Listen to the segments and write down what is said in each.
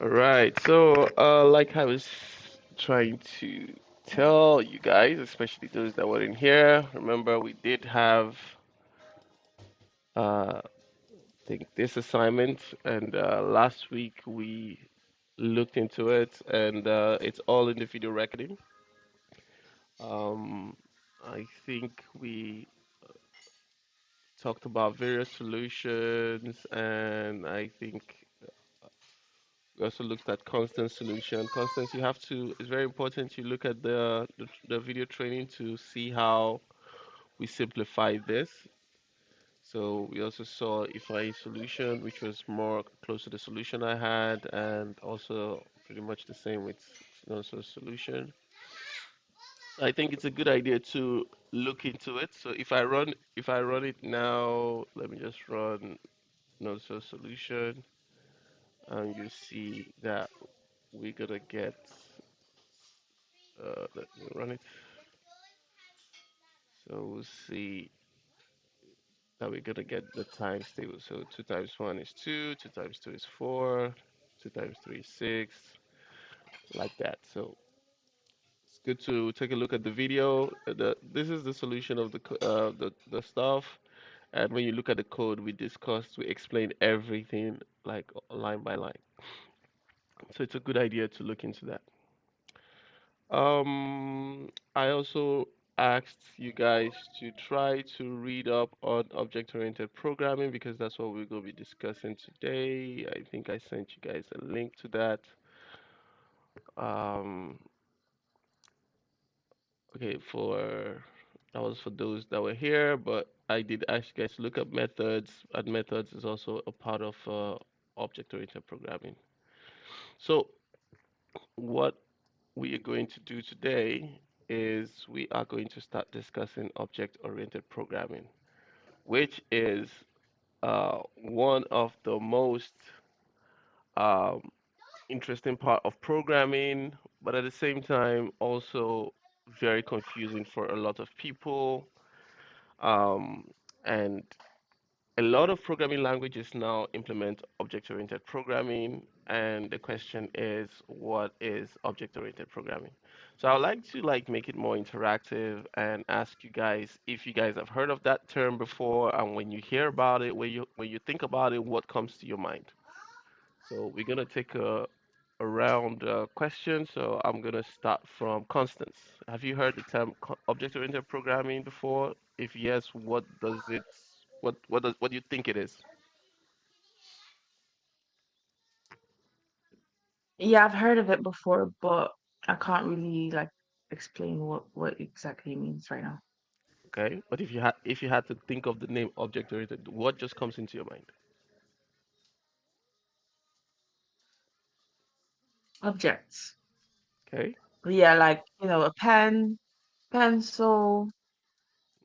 All right. So, like I was trying to tell you guys, especially those that were in here, remember we did have, I think this assignment, and last week we looked into it, and it's all in the video recording. Um, I think we talked about various solutions, and I think we also looked at constant solution. Constance, you have to, it's very important you look at the video training to see how we simplify this. So we also saw if I solution, which was more close to the solution I had, and also pretty much the same with also solution. I think it's a good idea to look into it. So if I run it now, let me just run also solution, and you see that we're gonna get let me run it. So we'll see that we're gonna get the times table. So 2 times 1 is 2, 2 times 2 is 4, 2 times 3 is 6, like that. So it's good to take a look at the video. This is the solution of the stuff. And when you look at the code we discussed, we explained everything like line by line. So it's a good idea to look into that. I also asked you guys to try to read up on object-oriented programming because that's what we're going to be discussing today. I think I sent you guys a link to that. Um, okay, for that was for those that were here, but I did ask you guys to look up methods, and methods is also a part of object-oriented programming. So what we are going to do today is we are going to start discussing object-oriented programming, which is one of the most um, interesting part of programming, but at the same time also very confusing for a lot of people. Um, and a lot of programming languages now implement object-oriented programming, and the question is, what is object-oriented programming? So I would like to make it more interactive and ask you guys if you guys have heard of that term before, and when you hear about it, when you think about it, what comes to your mind? So we're gonna take a round question. So I'm gonna start from Constance. Have you heard the term object-oriented programming before? If yes, what does it what do you think it is? Yeah, I've heard of it before, but I can't really like explain what exactly it means right now. Okay, but if you had to think of the name object-oriented, what just comes into your mind? Objects. Okay, Yeah, like, a pen, pencil.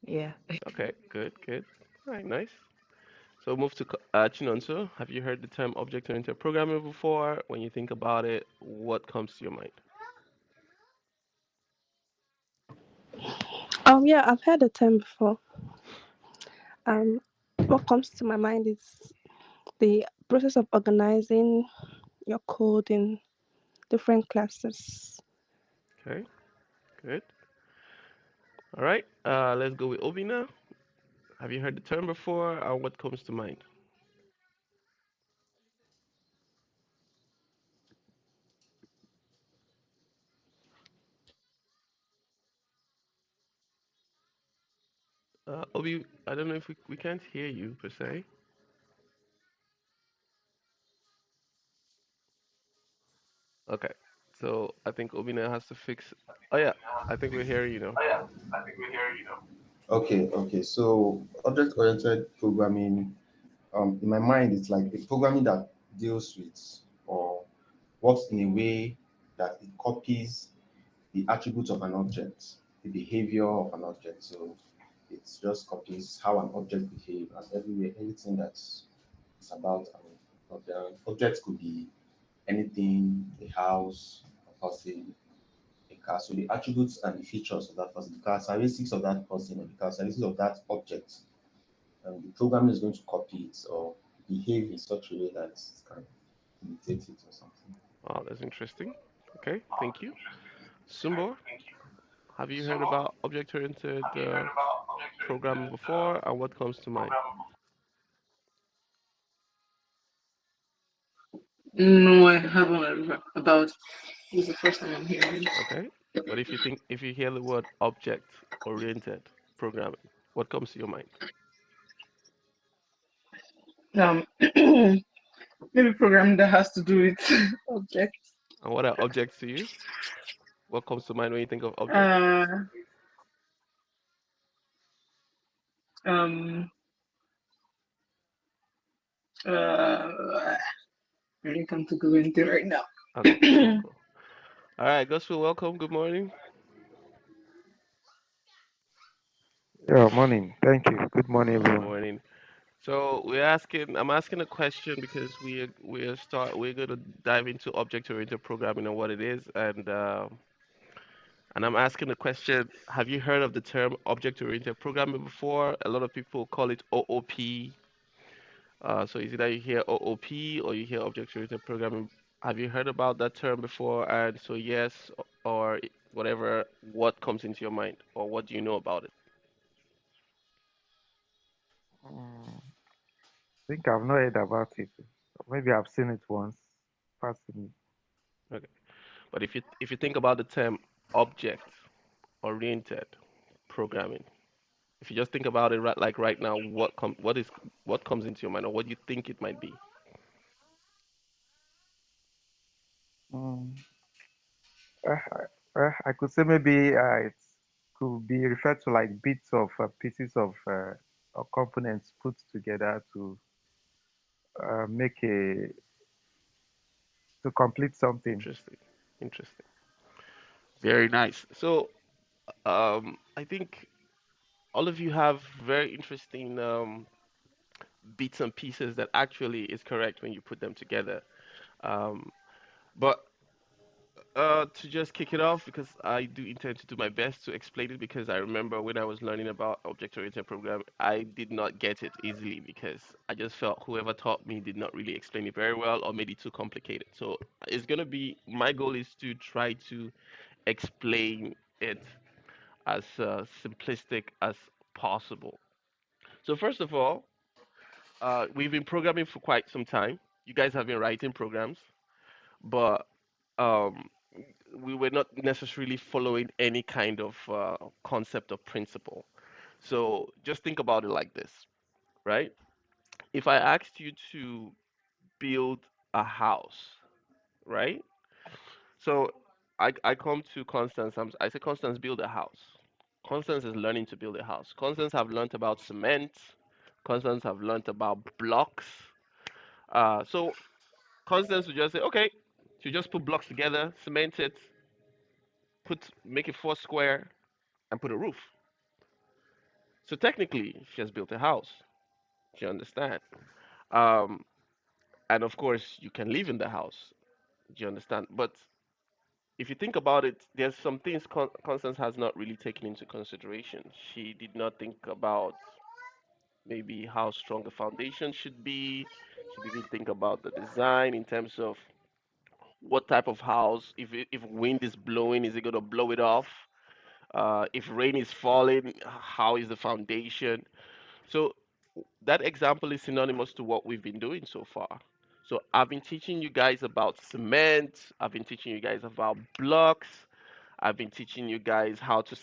Yeah. okay, good, good. All right, nice. So move to Chinonso. Have you heard the term object-oriented programming before? When you think about it, what comes to your mind? Yeah, I've heard the term before. Um, what comes to my mind is the process of organizing your code in different classes. Okay, good. All right, let's go with Obi now. Have you heard the term before? What comes to mind? Obi, I don't know if we can't hear you per se. Okay, so I think Obi now has to fix. Oh yeah, I think we're hearing you now. Okay. So object-oriented programming, in my mind, it's like a programming that deals with or works in a way that it copies the attributes of an object, the behavior of an object. So it just copies how an object behaves as everywhere, anything that's it's about. The object could be anything, a house, a person, a car. So the attributes and the features of that person, the characteristics of that person, or the characteristics of that object, and the program is going to copy it or behave in such a way that it can imitate it or something. Oh, that's interesting. Okay, thank you. Sumbo, have you heard about object-oriented programming before, and what comes to mind? No, I haven't heard about. This is the first time I'm hearing. Okay, but if you hear the word object-oriented programming, what comes to your mind? Maybe program that has to do with objects. And what are objects to you? What comes to mind when you think of objects? Uh, um, I really can't go into right now. Okay, cool, cool. All right, Gospel, welcome. Good morning. Yeah, morning. Thank you. Good morning, Good everyone. morning. So I'm asking a question because we're going to dive into object-oriented programming and what it is, and I'm asking the question: have you heard of the term object-oriented programming before? A lot of people call it OOP. So is either you hear OOP or you hear object-oriented programming. Have you heard about that term before? And so yes or whatever, what comes into your mind or what do you know about it? I think I've not heard about it. Maybe I've seen it once. Passing. Okay. But if you think about the term object-oriented programming, if you just think about it right now, what comes into your mind or what do you think it might be? Mm, I could say maybe it could be referred to like bits of pieces of or components put together to make a to complete something. Interesting. Interesting. Very nice. So, I think all of you have very interesting bits and pieces that actually is correct when you put them together. Um, but to just kick it off, because I do intend to do my best to explain it, because I remember when I was learning about object-oriented program, I did not get it easily because I just felt whoever taught me did not really explain it very well or made it too complicated. So it's gonna be my goal is to try to explain it as simplistic as possible. So first of all, we've been programming for quite some time. You guys have been writing programs, but um, we were not necessarily following any kind of concept or principle. So just think about it like this, right? If I asked you to build a house, right? So I come to Constance. I say, Constance, build a house. Constance is learning to build a house. Constance have learned about cement. Constance have learned about blocks. So Constance would just say, okay, she just put blocks together, cement it, make it four square, and put a roof. So technically, she has built a house. You understand? Um, and of course, you can live in the house. Do you understand? But if you think about it, there's some things Constance has not really taken into consideration. She did not think about maybe how strong the foundation should be. She didn't think about the design in terms of what type of house. If wind is blowing, is it gonna blow it off? If rain is falling, how is the foundation? So that example is synonymous to what we've been doing so far. So I've been teaching you guys about cement. I've been teaching you guys about blocks. I've been teaching you guys how to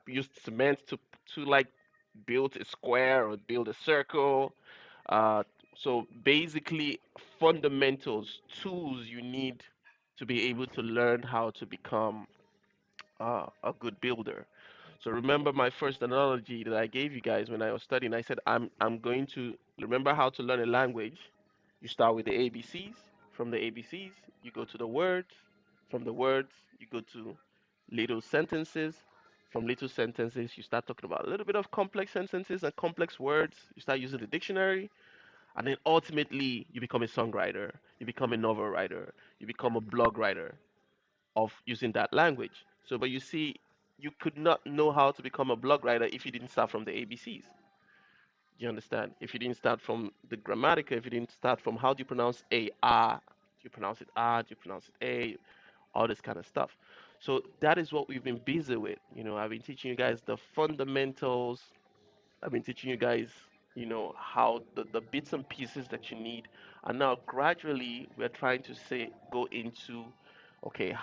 use cement to like build a square or build a circle. Uh, so basically, fundamentals, tools you need to be able to learn how to become a good builder. So remember my first analogy that I gave you guys when I was studying. I said I'm going to remember how to learn a language. You start with the ABCs. From the ABCs, you go to the words. From the words, you go to little sentences. From little sentences, you start talking about a little bit of complex sentences and complex words. You start using the dictionary, and then ultimately, you become a songwriter. You become a novel writer. You become a blog writer of using that language. So, but you see, you could not know how to become a blog writer if you didn't start from the ABCs. Do you understand? If you didn't start from the grammatical, if you didn't start from how do you pronounce a, ah. you pronounce it ad, you pronounce it a, all this kind of stuff. So that is what we've been busy with. I've been teaching you guys the fundamentals. I've been teaching you guys, how the bits and pieces that you need. And now gradually we're trying to say go into, okay,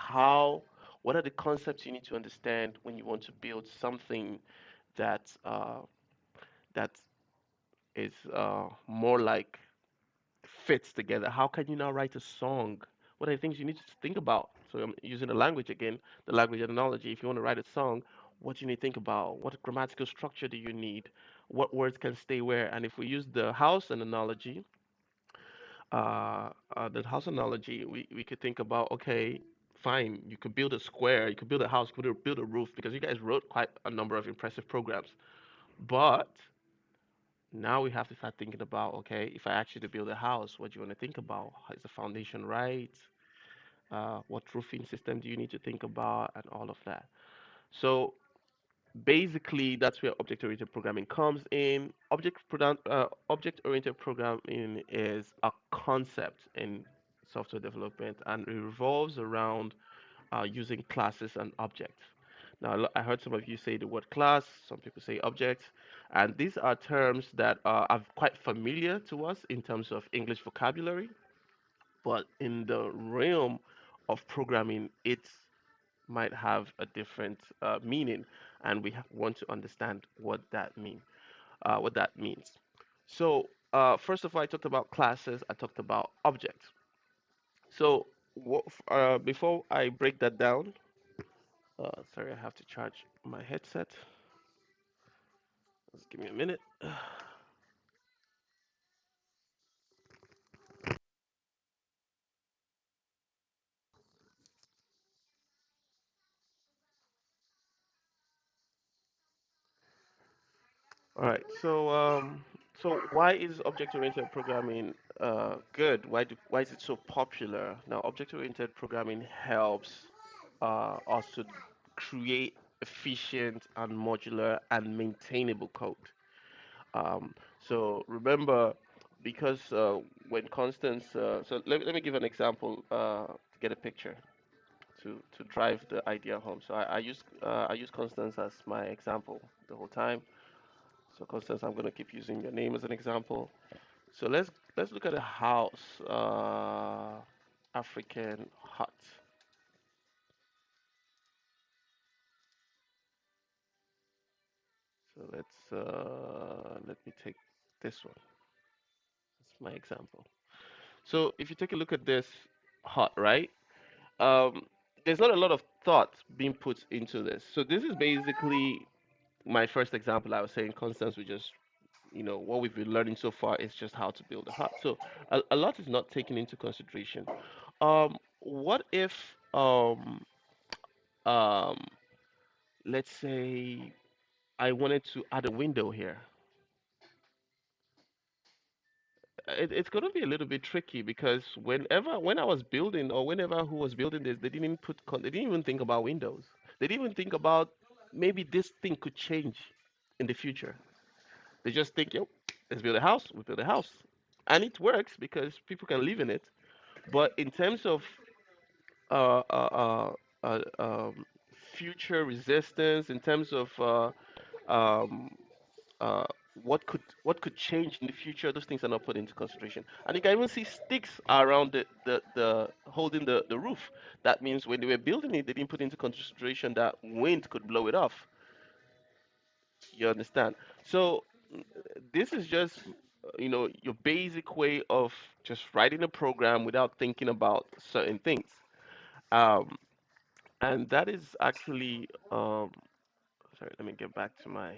what are the concepts you need to understand when you want to build something that that is more like fits together. How can you now write a song? What are the things you need to think about? So I'm using the language again, the language analogy. If you want to write a song, what do you need to think about? What grammatical structure do you need? What words can stay where? And if we use the house analogy, we could think about, okay, fine, you could build a square, you could build a house, you could build a roof, because you guys wrote quite a number of impressive programs. But now we have to start thinking about, okay, if I ask you to build a house, what do you want to think about? Is the foundation right? What roofing system do you need to think about, and all of that. So basically, that's where object-oriented programming comes in. Object-oriented programming is a concept in software development, and it revolves around using classes and objects. Now, I heard some of you say the word class, some people say object, and these are terms that are quite familiar to us in terms of English vocabulary, but in the realm of programming, it might have a different meaning, and we want to understand what that means. So, first of all, I talked about classes, I talked about objects. So, before I break that down, sorry, I have to charge my headset. Just give me a minute. All right. So why is object-oriented programming good? Why is it so popular? Now, object-oriented programming helps us to create efficient and modular and maintainable code. Um, so remember, because when constants, so let me give an example to get a picture to drive the idea home. So I use constants as my example the whole time. So Constance, I'm gonna keep using your name as an example. So let's look at a house, African hut. So let me take this one. That's my example. So if you take a look at this hut, right? Um, there's not a lot of thought being put into this. So this is basically my first example. I was saying Constance, we just what we've been learning so far is just how to build a hut. So a lot is not taken into consideration. What if um, let's say I wanted to add a window here? It's going to be a little bit tricky because when I was building or whenever who was building this, they didn't they didn't even think about windows. They didn't even think about maybe this thing could change in the future. They just think, yo, let's build a house. We build a house, and it works because people can live in it. But in terms of uh, uh, future resistance, in terms of um, uh, what could change in the future, those things are not put into consideration. And you can even see sticks around the holding the roof. That means when they were building it, they didn't put into consideration that wind could blow it off. You understand? So this is just your basic way of just writing a program without thinking about certain things. Um, and that is actually sorry, let me get back to my.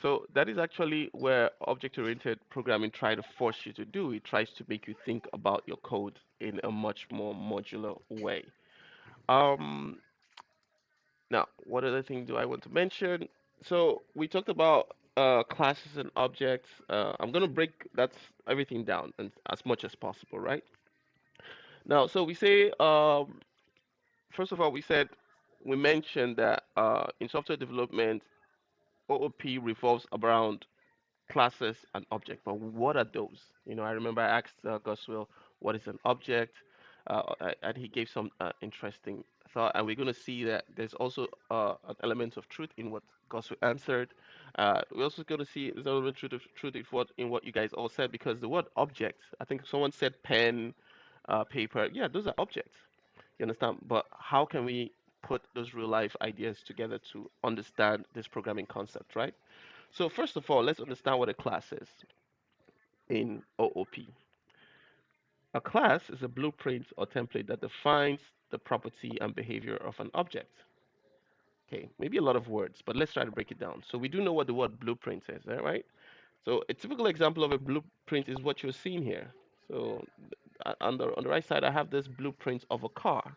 So that is actually where object-oriented programming try to force you to do. It tries to make you think about your code in a much more modular way. Um, Now, what other thing do I want to mention? So we talked about classes and objects. I'm gonna break that's everything down and as much as possible, right? Now, so we say first of all, we mentioned that in software development, OOP revolves around classes and object, but what are those? I remember I asked Goswell, what is an object? And he gave some interesting thought, and we're going to see that there's also an element of truth in what Goswell answered. We're also going to see there's an element of truth in what you guys all said, because the word object, I think someone said pen, paper, yeah, those are objects. You understand? But how can we put those real life ideas together to understand this programming concept, right? So first of all, let's understand what a class is in OOP. A class is a blueprint or template that defines the property and behavior of an object. Okay, maybe a lot of words, but let's try to break it down. So we do know what the word blueprint is, right? So a typical example of a blueprint is what you're seeing here. So on the right side, I have this blueprint of a car.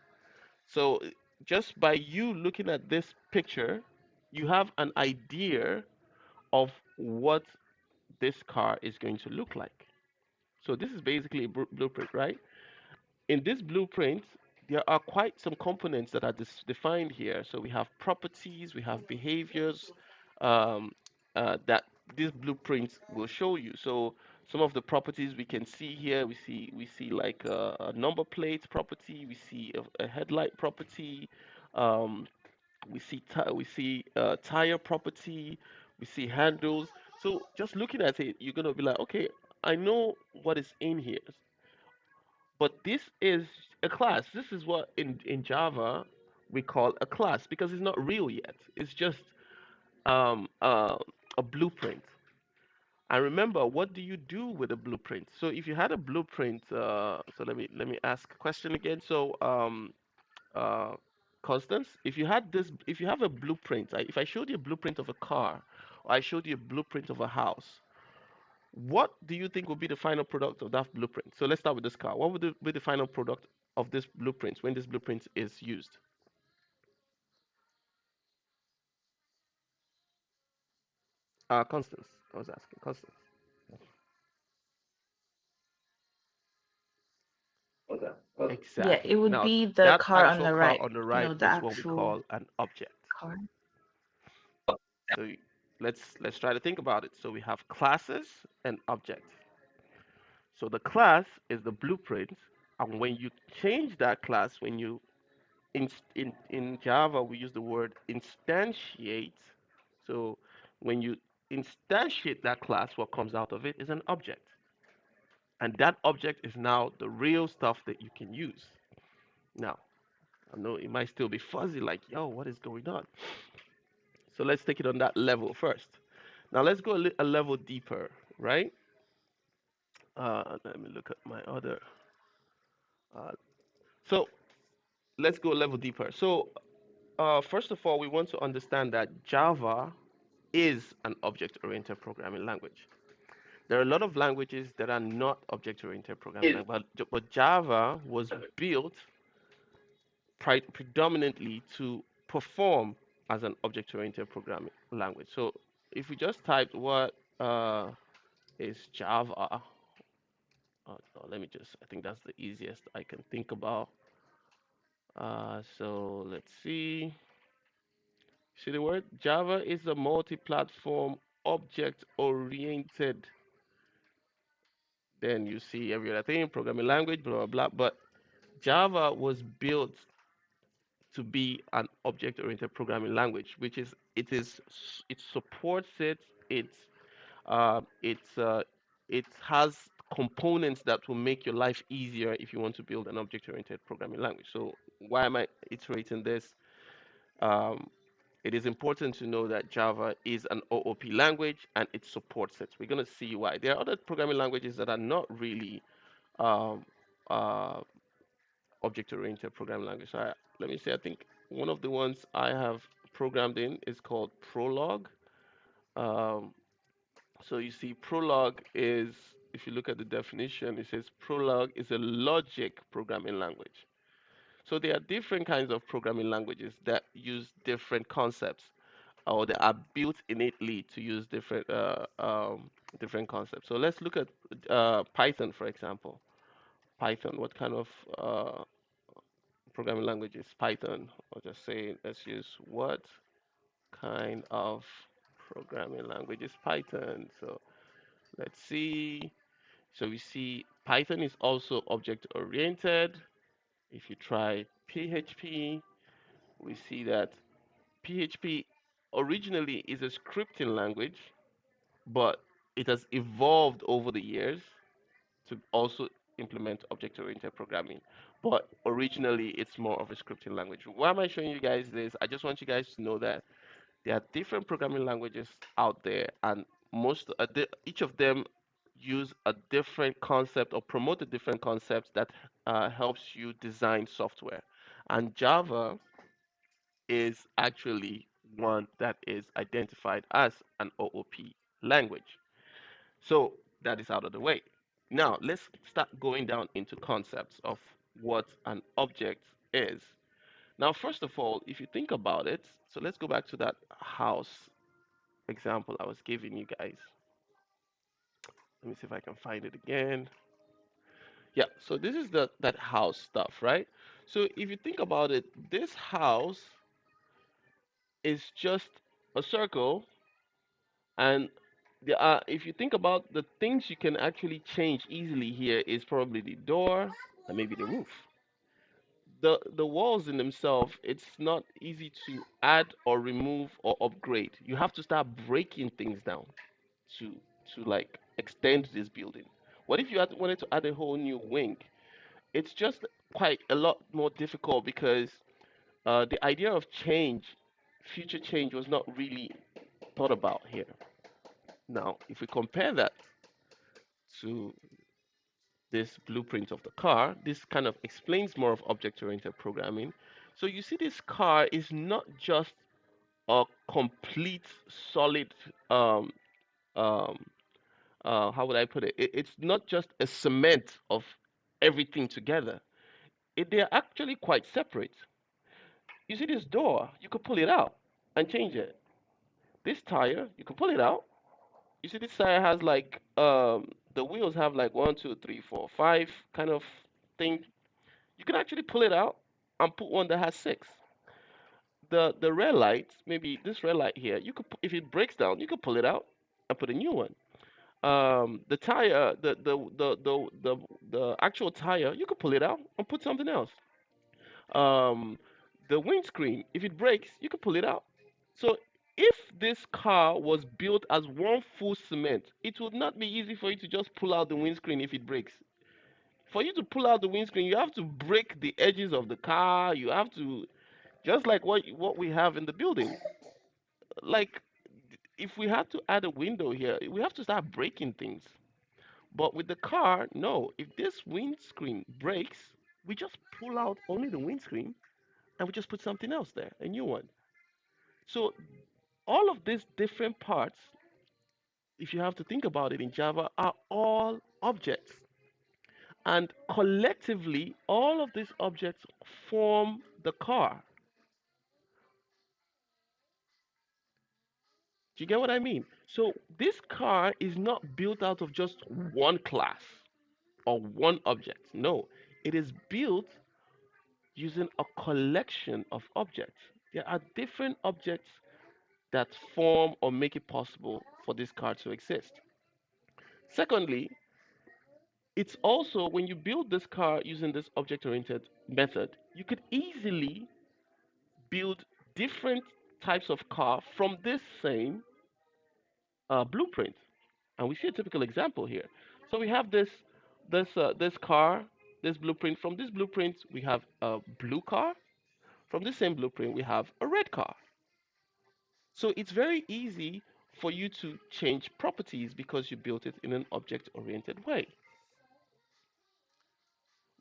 So just by you looking at this picture, you have an idea of what this car is going to look like. So this is basically a blueprint, right? In this blueprint, there are quite some components that are defined here. So we have properties, we have behaviors um, that this blueprint will show you. So some of the properties we can see here, we see like a number plate property, we see a headlight property, um, we see tire property, we see handles. So just looking at it, you're gonna be like, okay, I know what is in here, but this is a class. This is what in Java we call a class, because it's not real yet. It's just um, uh, a blueprint. And remember, what do you do with a blueprint? So if you had a blueprint, so let me ask a question again. So uh, Constance, if you have a blueprint, if I showed you a blueprint of a car, or I showed you a blueprint of a house, what do you think would be the final product of that blueprint? So let's start with this car. What would be the final product of this blueprint when this blueprint is used? Constance, I was asking Constance. Yeah, it Exactly. would Now, be the that car on actual the car right. on the You right know, the is what we actual call an object. car. So let's try to think about it. So we have classes and objects. So the class is the blueprint, and when you change that class, when you in Java we use the word instantiate. So when you instantiate that class, what comes out of it is an object, and that object is now the real stuff that you can use. Now, I know it might still be fuzzy, like, yo, what is going on? So let's take it on that level first. Now let's go a level deeper, right? Let me look at my other. Uh, so let's go a level deeper. So first of all, we want to understand that Java is an object-oriented programming language. There are a lot of languages that are not object-oriented programming language, but Java was built predominantly to perform as an object-oriented programming language. So if we just type what is Java, let me just, I think that's the easiest I can think about. So let's see. See the word? Java is a multi-platform object-oriented. Then you see every other thing, programming language, blah, blah, blah. But Java was built to be an object-oriented programming language, which is it supports it. It's it's it has components that will make your life easier if you want to build an object-oriented programming language. So why am I iterating this? Um, it is important to know that Java is an OOP language and it supports it. We're going to see why. There are other programming languages that are not really um, uh, object-oriented programming language. So let me say, I think one of the ones I have programmed in is called Prolog. Um, so you see, Prolog is, if you look at the definition, it says Prolog is a logic programming language. So there are different kinds of programming languages that use different concepts, or they are built innately to use different concepts. So let's look at Python, for example. Python, what kind of programming language is Python? I'll just say, let's use what kind of programming language is Python. So Let's see. So we see Python is also object oriented. If you try PHP, we see that PHP originally is a scripting language, but it has evolved over the years to also implement object-oriented programming. But originally, it's more of a scripting language. Why am I showing you guys this? I just want you guys to know that there are different programming languages out there, and each of them use a different concept or promote a different concept that helps you design software. And Java is actually one that is identified as an OOP language. So that is out of the way. Now let's start going down into concepts of what an object is. Now, first of all, if you think about it, so let's go back to that house example I was giving you guys. Let me see if I can find it again. Yeah, so this is the that house stuff, right? So if you think about it, this house is just a circle, and if you think about the things you can actually change easily here is probably the door and maybe the roof. The walls in themselves, it's not easy to add or remove or upgrade. You have to start breaking things down to like extend this building. What if you wanted to add a whole new wing? It's just quite a lot more difficult because the idea of change, future change, was not really thought about here. Now, if we compare that to this blueprint of the car, this kind of explains more of object-oriented programming. So you see, this car is not just a complete solid um, um, how would I put it? It's not just a cement of everything together. They're actually quite separate. You see this door, you could pull it out and change it. This tire, you can pull it out. You see this tire has like the wheels have like one, two, three, four, five kind of thing. You can actually pull it out and put one that has six. The red light, maybe this red light here, you could if it breaks down, you could pull it out and put a new one. The tire, the actual tire, you could pull it out and put something else. Um, the windscreen, if it breaks, you could pull it out. So if this car was built as one full cement, it would not be easy for you to just pull out the windscreen if it breaks. For you to pull out the windscreen, you have to break the edges of the car. You have to, just like what we have in the building. Like if we had to add a window here, we have to start breaking things. But with the car, no. If this windscreen breaks, we just pull out only the windscreen and we just put something else there, a new one. So all of these different parts, if you have to think about it in Java, are all objects. And collectively, all of these objects form the car. Do you get what I mean? So this car is not built out of just one class or one object. No, it is built using a collection of objects. There are different objects that form or make it possible for this car to exist. Secondly, it's also when you build this car using this object oriented method, you could easily build different types of car from this same blueprint. And we see a typical example here. So we have this car, this blueprint. From this blueprint, we have a blue car. From this same blueprint, we have a red car. So it's very easy for you to change properties because you built it in an object-oriented way.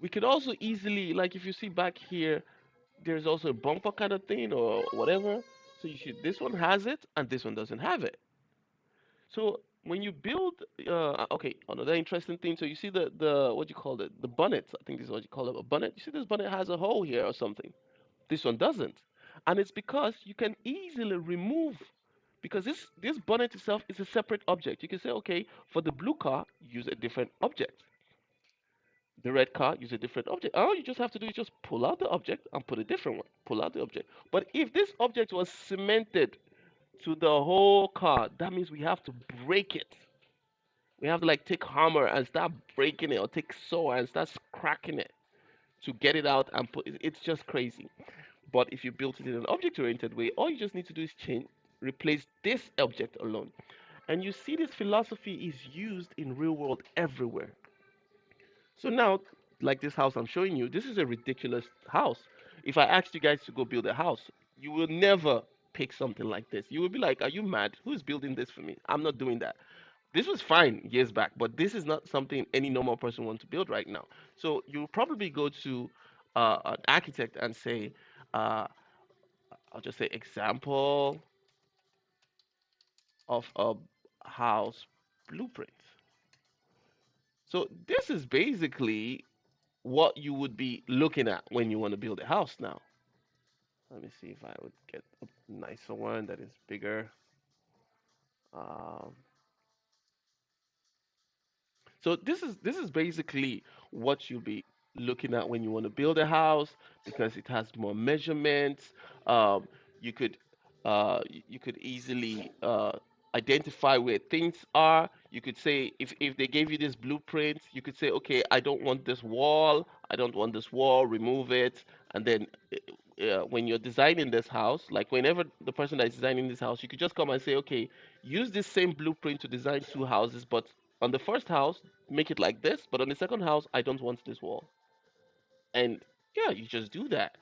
We could also easily, like if you see back here, there's also a bumper kind of thing or whatever. So you should, this one has it and this one doesn't have it. So when you build, okay, another interesting thing. So you see the what do you call it? The bonnet. I think this is what you call it, a bonnet. You see this bonnet has a hole here or something. This one doesn't, and it's because you can easily remove because this bonnet itself is a separate object. You can say, okay, for the blue car, use a different object. The red car, use a different object. All you just have to do is just pull out the object and put a different one. Pull out the object. But if this object was cemented to the whole car, that means we have to break it. We have to like take hammer and start breaking it, or take saw and start cracking it to get it out and put it. It's just crazy. But if you built it in an object-oriented way, all you just need to do is change, replace this object alone. And you see this philosophy is used in real world everywhere. So now, like this house I'm showing you, this is a ridiculous house. If I asked you guys to go build a house, you will never pick something like this. You will be like, "Are you mad? Who's building this for me? I'm not doing that." This was fine years back, but this is not something any normal person wants to build right now. So you'll probably go to an architect and say, uh, I'll just say example of a house blueprint. So this is basically what you would be looking at when you want to build a house now. Let me see if I would get a nicer one that is bigger. Um, So this is basically what you'll be looking at when you want to build a house because it has more measurements. Um, you could you could easily identify where things are. You could say if they gave you this blueprint, you could say, okay, I don't want this wall. I don't want this wall. Remove it. And then when you're designing this house, like whenever the person that is designing this house, you could just come and say, okay, use this same blueprint to design two houses, but on the first house, make it like this, but on the second house, I don't want this wall. And yeah, you just do that.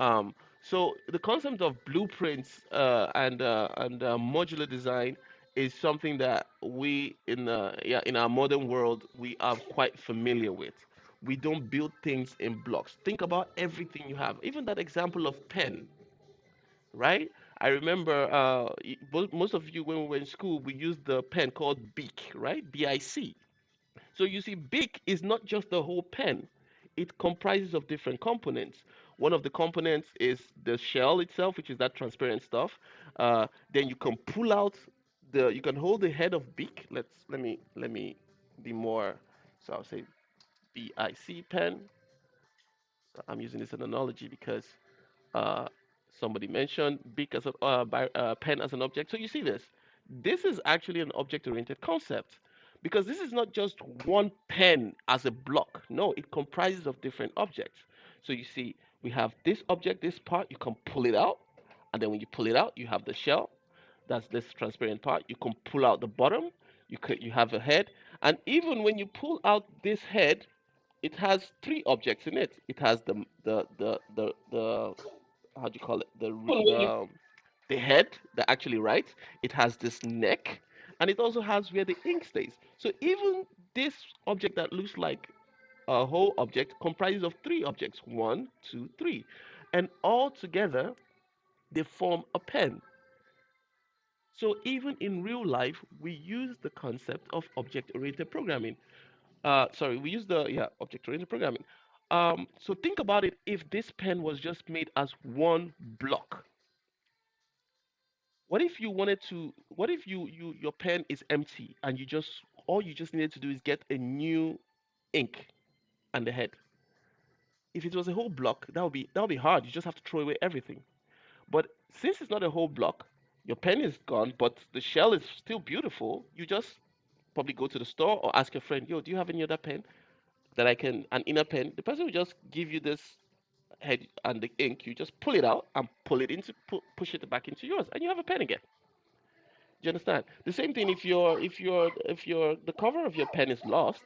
Um, so the concept of blueprints and modular design is something that we in our modern world we are quite familiar with. We don't build things in blocks. Think about everything you have. Even that example of pen, right? I remember most of you when we were in school, we used the pen called BIC, right? BIC. So you see, BIC is not just the whole pen. It comprises of different components. One of the components is the shell itself, which is that transparent stuff. Then you can pull out you can hold the head of BIC. Let me be more. So I'll say BIC pen. I'm using this as an analogy because uh, somebody mentioned BIC as pen as an object. So you see this. This is actually an object-oriented concept because this is not just one pen as a block. No, it comprises of different objects. So you see, we have this object, this part. You can pull it out, and then when you pull it out, you have the shell. That's this transparent part. You can pull out the bottom. You have a head, and even when you pull out this head, it has three objects in it. It has the how do you call it the head that actually writes. It has this neck, and it also has where the ink stays. So even this object that looks like a whole object comprises of three objects: one, two, three, and all together they form a pen. So even in real life, we use the concept of object-oriented programming. Sorry, we use the object-oriented programming. So think about it. If this pen was just made as one block, what if you wanted to? What if your pen is empty and you just all you just needed to do is get a new ink and the head? If it was a whole block, that would be hard. You just have to throw away everything. But since it's not a whole block, your pen is gone, but the shell is still beautiful. You just probably go to the store or ask your friend, "Yo, do you have any other pen that I can an inner pen?" The person will just give you this head and the ink. You just pull it out and pull it into push it back into yours, and you have a pen again. Do you understand? The same thing if your the cover of your pen is lost,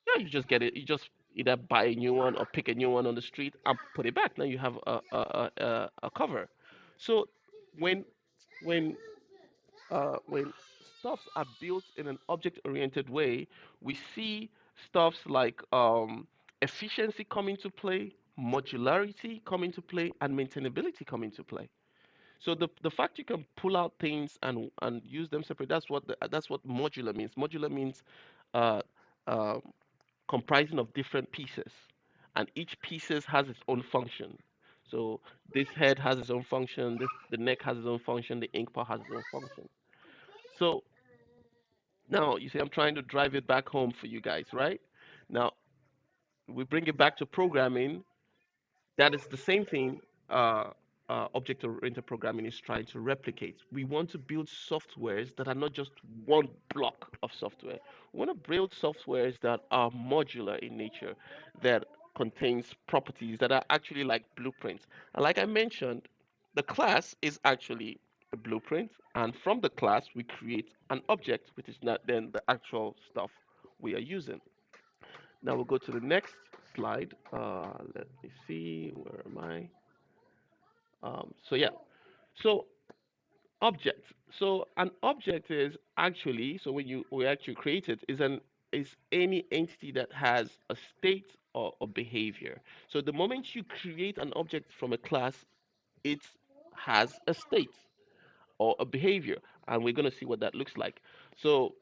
yeah, you just get it. You just either buy a new one or pick a new one on the street and put it back. Now you have a cover. So when when when stuffs are built in an object-oriented way, we see stuffs like efficiency come into play, modularity come into play, and maintainability come into play. So the fact you can pull out things and use them separate, that's what modular means. Modular means uh, um, comprising of different pieces, and each pieces has its own function. So this head has its own function, the neck has its own function, the ink part has its own function. So now you see I'm trying to drive it back home for you guys, right? Now we bring it back to programming. That is the same thing. object-oriented programming is trying to replicate. We want to build softwares that are not just one block of software. We want to build softwares that are modular in nature, that contains properties that are actually like blueprints. And like I mentioned, the class is actually a blueprint, and from the class we create an object, which is not then the actual stuff we are using. Now we'll go to the next slide. Let me see, where am I? So yeah, so object. So an object is actually, so when you we actually create it, is any entity that has a state or a behavior. So the moment you create an object from a class, it has a state or a behavior, and we're gonna see what that looks like. So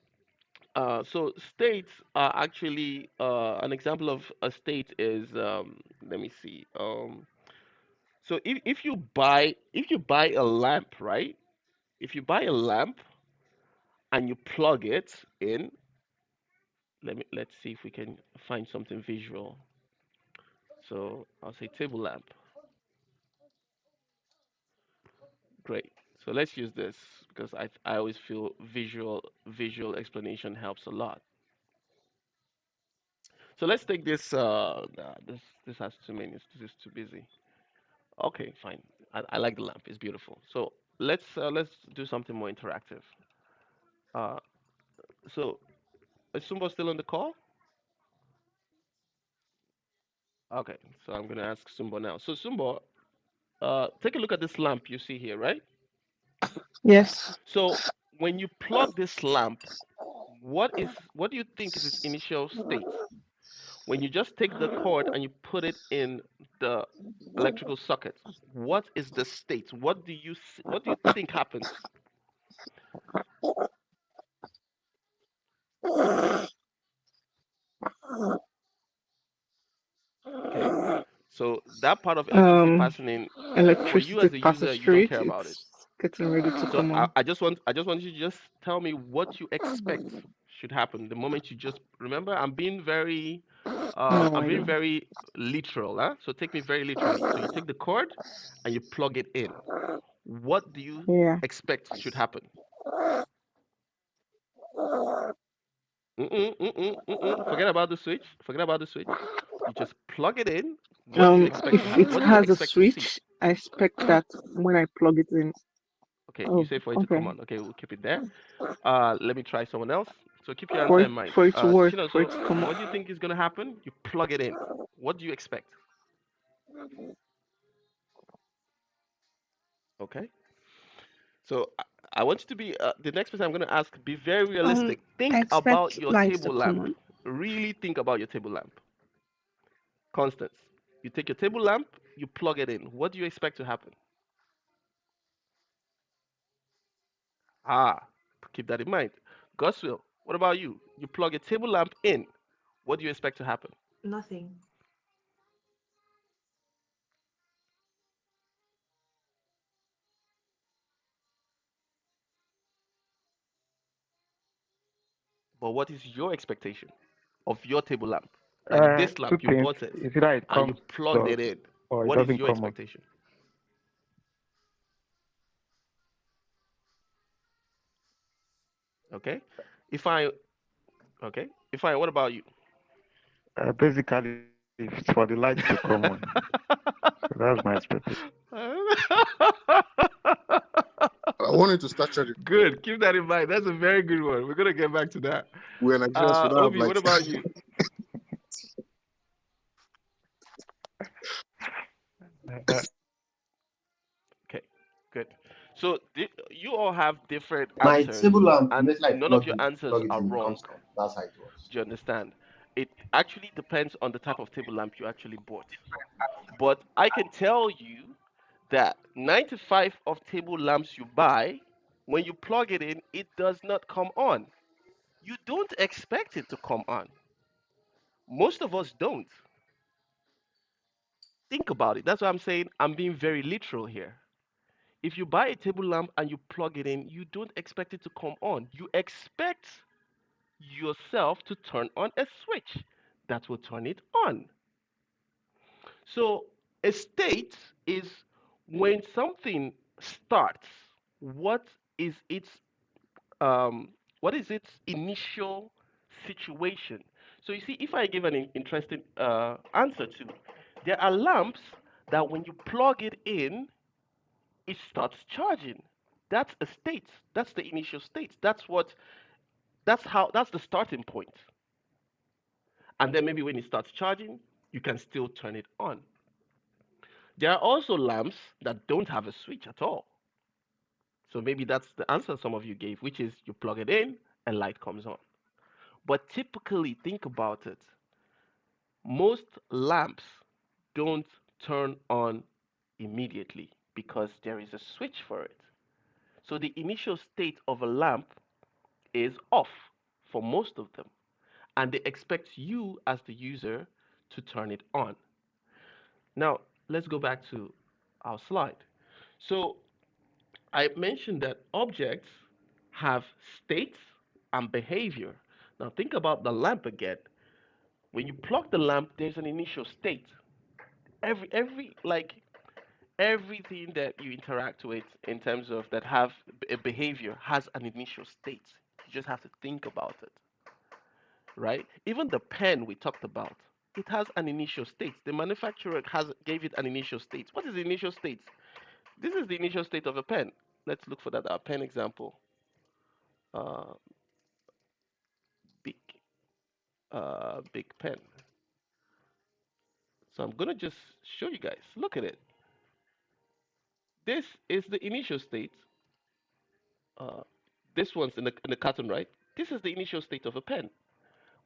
so states are actually an example of a state is let me see. So if you buy a lamp, right? If you buy a lamp and you plug it in, let's see if we can find something visual. So I'll say table lamp. Great. So let's use this because I always feel visual explanation helps a lot. So let's take this. Nah, this has too many. This is too busy. Okay, fine. I like the lamp. It's beautiful. So let's do something more interactive. Uh, so is Sumbo still on the call? Okay, so I'm gonna ask Sumbo now. So Sumbo, take a look at this lamp you see here, right? Yes. So when you plug this lamp, what do you think is its initial state? When you just take the cord and you put it in the electrical socket, what is the state? What do you think happens? Okay, so that part of electricity Um, passing in, for you electricity as a user, passes you through don't it. care about it. It's getting ready to So come on. I just want you to just tell me what you expect should happen the moment you just remember. No, I'm I being know. very literal, huh? So take me very literally. So you take the cord and you plug it in. What do you Yeah. expect should happen? Forget about the switch. Forget about the switch. You just plug it in. What do you expect to If happen? it What do you has a expect to see? switch, I expect that when I plug it in. Okay, you Oh, say for it to come okay. on. Okay, we'll keep it there. Let me try someone else. So keep your For answer it in mind. for it to work, Chino, for it so to come what do you on. think is going to happen? You plug it in. What do you expect? Okay. So I want you to be the next person I'm going to ask, be very Um, realistic. I Think about expect your lights to table come lamp. on. Really think about your table lamp. Constance, you take your table lamp, you plug it in. What do you expect to happen? Ah, keep that in mind. Goswell, what about you? You plug a table lamp in. What do you expect to happen? Nothing. But what is your expectation of your table lamp? Like this Two lamp, you things. bought it Is either it and you comes plugged on it in. or it What is doesn't your come on. expectation? Okay. If I okay. If I what about you? Basically, it's for the lights to come on. So that's my expectation. I wanted to start charging. Good. Keep that in mind. That's a very good one. We're gonna get back to that. We're Nigerians, we don't have Obi, what lights. about you? Uh, Okay, good. So you all have different My answers, table lamp, and immediately I none of your answers plug it are in, it wrong. comes on. That's how it works. Do you understand? It actually depends on the type of table lamp you actually bought. But I can tell you that 95 of table lamps you buy, when you plug it in, it does not come on. You don't expect it to come on. Most of us don't. Think about it. That's why I'm saying I'm being very literal here. If you buy a table lamp and you plug it in, you don't expect it to come on. You expect yourself to turn on a switch that will turn it on. So a state is When something starts, what is its um, what is its initial situation? So you see, if I give an interesting answer to, there are lamps that when you plug it in, it starts charging. That's a state. That's the initial state. That's the starting point. And then maybe when it starts charging, you can still turn it on. There are also lamps that don't have a switch at all. So maybe that's the answer some of you gave, which is you plug it in and light comes on. But typically, think about it. Most lamps don't turn on immediately because there is a switch for it. So the initial state of a lamp is off for most of them, and they expect you as the user to turn it on. Now, let's go back to our slide. So I mentioned that objects have states and behavior. Now think about the lamp again. When you plug the lamp, there's an initial state. Everything that you interact with in terms of that have a behavior has an initial state. You just have to think about it, right? Even the pen we talked about, it has an initial state. The manufacturer has gave it an initial state. What is the initial state? This is the initial state of a pen. Let's look for that. Our pen example. Uh, big, big pen. So I'm gonna just show you guys. Look at it. This is the initial state. Uh, this one's in the carton, right? This is the initial state of a pen,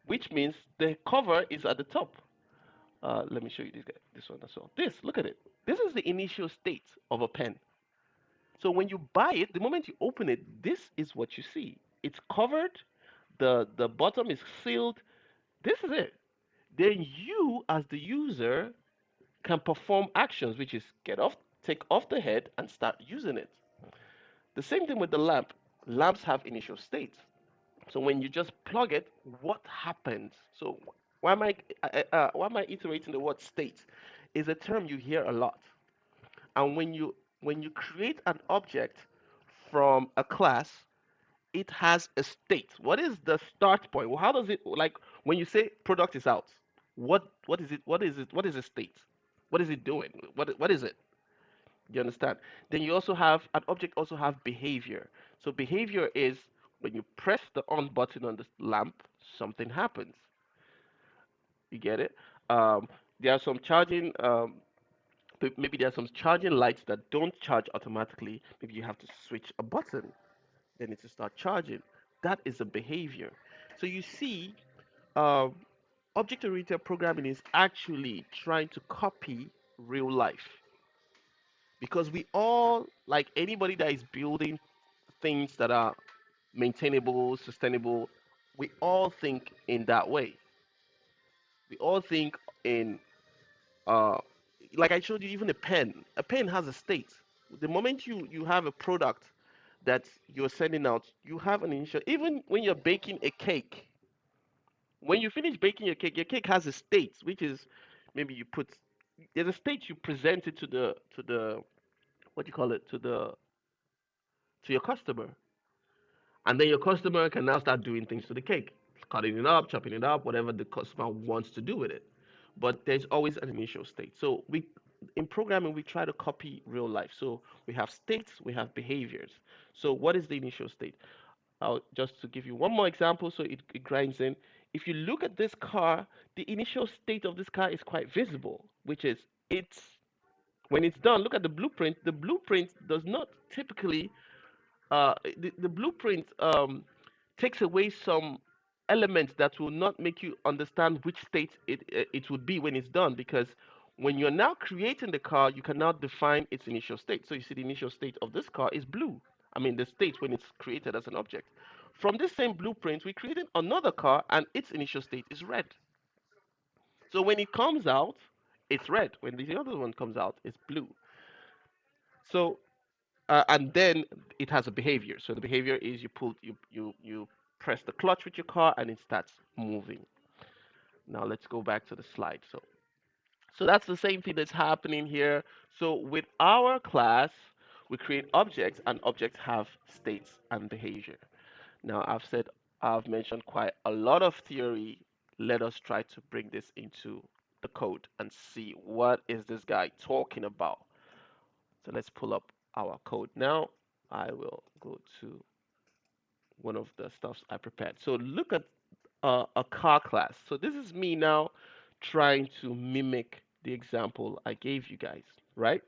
which means the cover is at the top. Let me show you this guy, this one as well. Look at it. This is the initial state of a pen. So when you buy it, the moment you open it, this is what you see. It's covered. The bottom is sealed. This is it. Then you, as the user, can perform actions, which is take off the head and start using it. The same thing with the lamp. Lamps have initial states. So when you just plug it, what happens? So why am I iterating the word state? Is a term you hear a lot. And when you create an object from a class, it has a state. What is the start point? Well, how does it like when you say product is out? What is it? What is it? What is a state? What is it doing? What is it? You understand? Then you also have an object also have behavior. So behavior is when you press the on button on the lamp, something happens. You get it? Um, there are some charging. Maybe there are some charging lights that don't charge automatically. Maybe you have to switch a button, then it will start charging. That is a behavior. So you see, um, object-oriented programming is actually trying to copy real life because we all, like anybody that is building things that are maintainable, sustainable, we all think in that way. We all think in, uh, like I showed you, even a pen. A pen has a state. The moment you have a product that you're sending out, you have an initial. Even when you're baking a cake, when you finish baking your cake has a state, which is maybe you put. There's a state you present it to the what do you call it to your customer, and then your customer can now start doing things to the cake, cutting it up, chopping it up, whatever the customer wants to do with it. But there's always an initial state. So we in programming we try to copy real life. So we have states, we have behaviors. So what is the initial state? Just to give you one more example so it grinds in. If you look at this car, the initial state of this car is quite visible, which is it's when it's done, look at the blueprint. The blueprint does not typically the blueprint takes away some elements that will not make you understand which state it would be when it's done because when you're now creating the car you can now define its initial state. So you see the initial state of this car is blue. I mean the state when it's created as an object. From this same blueprint we created another car and its initial state is red. So when it comes out it's red. When the other one comes out it's blue. So and then it has a behavior. So the behavior is you press the clutch with your car and it starts moving. Now let's go back to the slide. So that's the same thing that's happening here. So with our class, we create objects, and objects have states and behavior. Now I've mentioned quite a lot of theory. Let us try to bring this into the code and see what is this guy talking about. So let's pull up our code now. I will go to one of the stuffs I prepared. So look at a car class. So this is me now trying to mimic the example I gave you guys, right?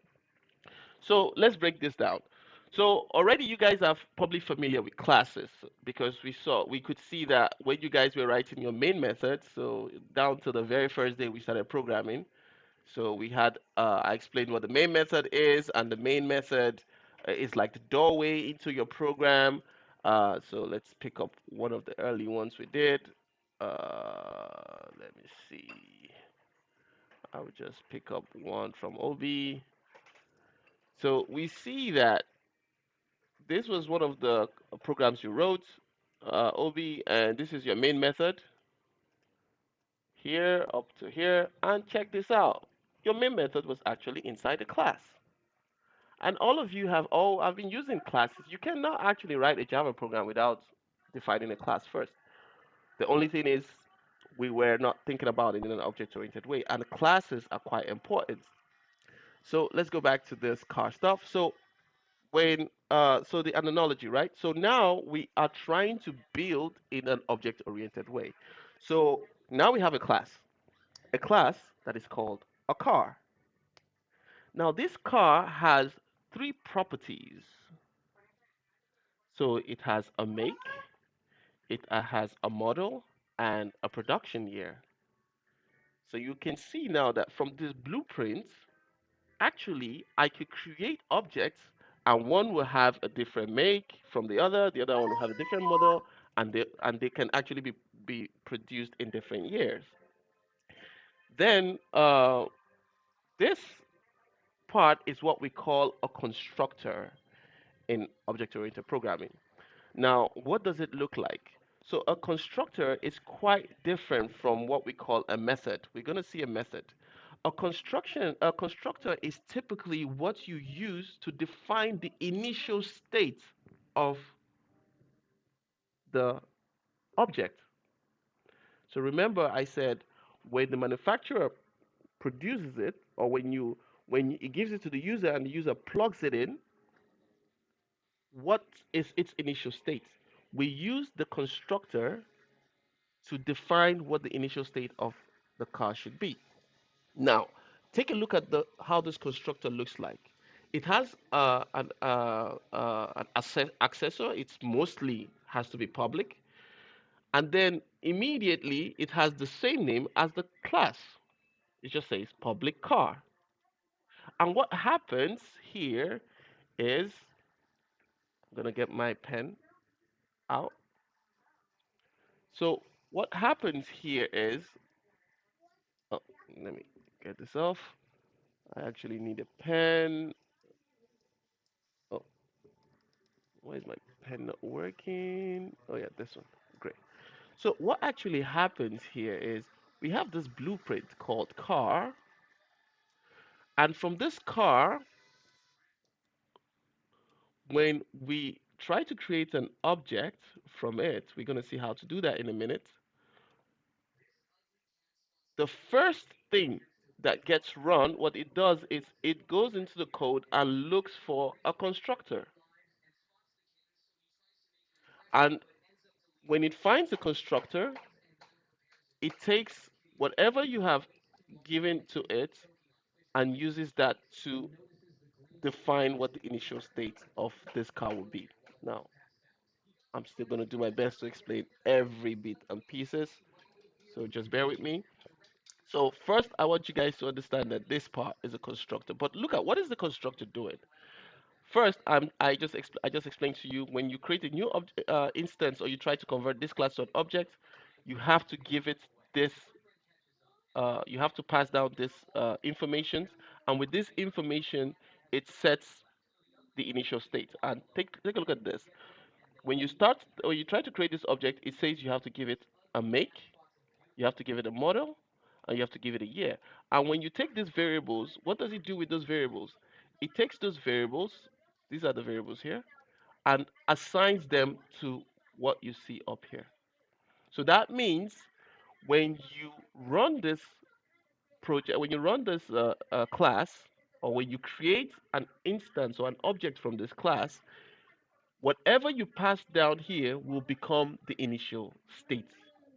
So let's break this down. So already you guys are probably familiar with classes because we could see that when you guys were writing your main method, so down to the very first day we started programming, so we had I explained what the main method is, and the main method is like the doorway into your program. So let's pick up one of the early ones we did. Let me see. I would just pick up one from OB. So we see that this was one of the programs you wrote, OB, and this is your main method here up to here. And check this out. Your main method was actually inside the class. And all of you have been using classes. You cannot actually write a Java program without defining a class first. The only thing is we were not thinking about it in an object-oriented way, and classes are quite important. So let's go back to this car stuff. So so the analogy, right? So now we are trying to build in an object-oriented way. So now we have a class that is called a car. Now this car has three properties. So it has a make, it has a model, and a production year. So you can see now that from this blueprint, actually, I could create objects, and one will have a different make from the other one will have a different model, and they can actually be produced in different years. Then this part is what we call a constructor in object-oriented programming. Now, what does it look like? So a constructor is quite different from what we call a method. We're going to see a method. A constructor is typically what you use to define the initial state of the object. So remember I said when the manufacturer produces it, or when it gives it to the user and the user plugs it in, what is its initial state? We use the constructor to define what the initial state of the car should be. Now, take a look at how this constructor looks like. It has an accessor. It's mostly has to be public, and then immediately it has the same name as the class. It just says public car. And what happens here is I'm gonna get my pen out. So what happens here is, oh, let me get this off. I actually need a pen. Oh, why is my pen not working? Oh yeah, this one. Great. So what actually happens here is we have this blueprint called car, and from this car, when we try to create an object from it, we're going to see how to do that in a minute. The first thing that gets run, what it does is it goes into the code and looks for a constructor. And when it finds a constructor, it takes whatever you have given to it and uses that to define what the initial state of this car will be. Now, I'm still going to do my best to explain every bit and pieces, so just bear with me. So first, I want you guys to understand that this part is a constructor. But look at what is the constructor doing? First, I just explained to you when you create a new instance or you try to convert this class to an object, you have to give it this. You have to pass down this information, and with this information, it sets the initial state. And take a look at this. When you start or you try to create this object, it says you have to give it a make, you have to give it a model, and you have to give it a year. And when you take these variables, what does it do with those variables? It takes those variables, these are the variables here, and assigns them to what you see up here. So that means when you run this project, when you run this class, or when you create an instance or an object from this class, whatever you pass down here will become the initial state.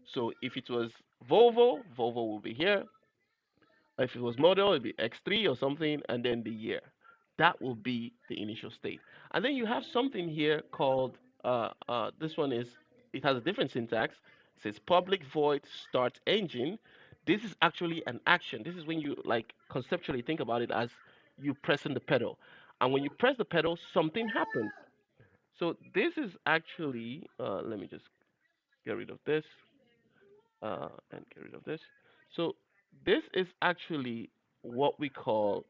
So if it was Volvo, Volvo will be here. If it was model, it'd be X3 or something, and then the year. That will be the initial state. And then you have something here called, this one is, it has a different syntax. It says public void start engine. This is actually an action. This is when you like conceptually think about it as you pressing the pedal. And when you press the pedal, something happens. So this is actually, let me just get rid of this and get rid of this. So this is actually what we call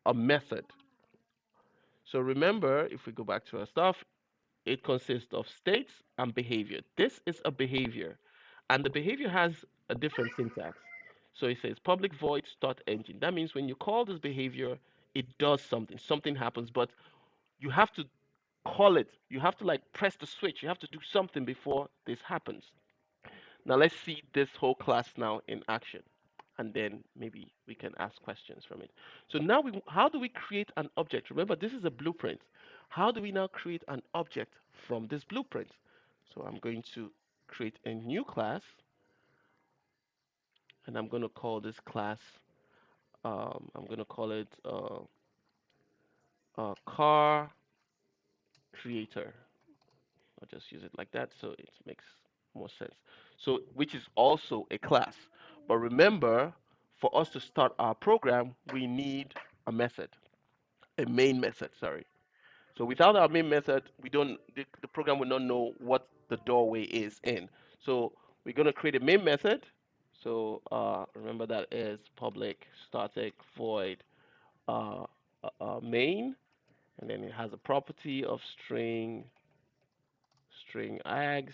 a method. So remember, if we go back to our stuff, it consists of states and behavior. This is a behavior, and the behavior has a different syntax. So it says public void start engine. That means when you call this behavior, it does something. Something happens, but you have to call it. You have to like press the switch. You have to do something before this happens. Now let's see this whole class now in action, and then maybe we can ask questions from it. So now, how do we create an object? Remember, this is a blueprint. How do we now create an object from this blueprint? So I'm going to create a new class, and I'm going to call this class, I'm going to call it car creator. I'll just use it like that so it makes more sense. So, which is also a class. But remember, for us to start our program, we need a method, a main method, sorry. So without our main method, the program will not know what the doorway is in. So we're going to create a main method. So remember that is public static void uh, main, and then it has a property of string ags,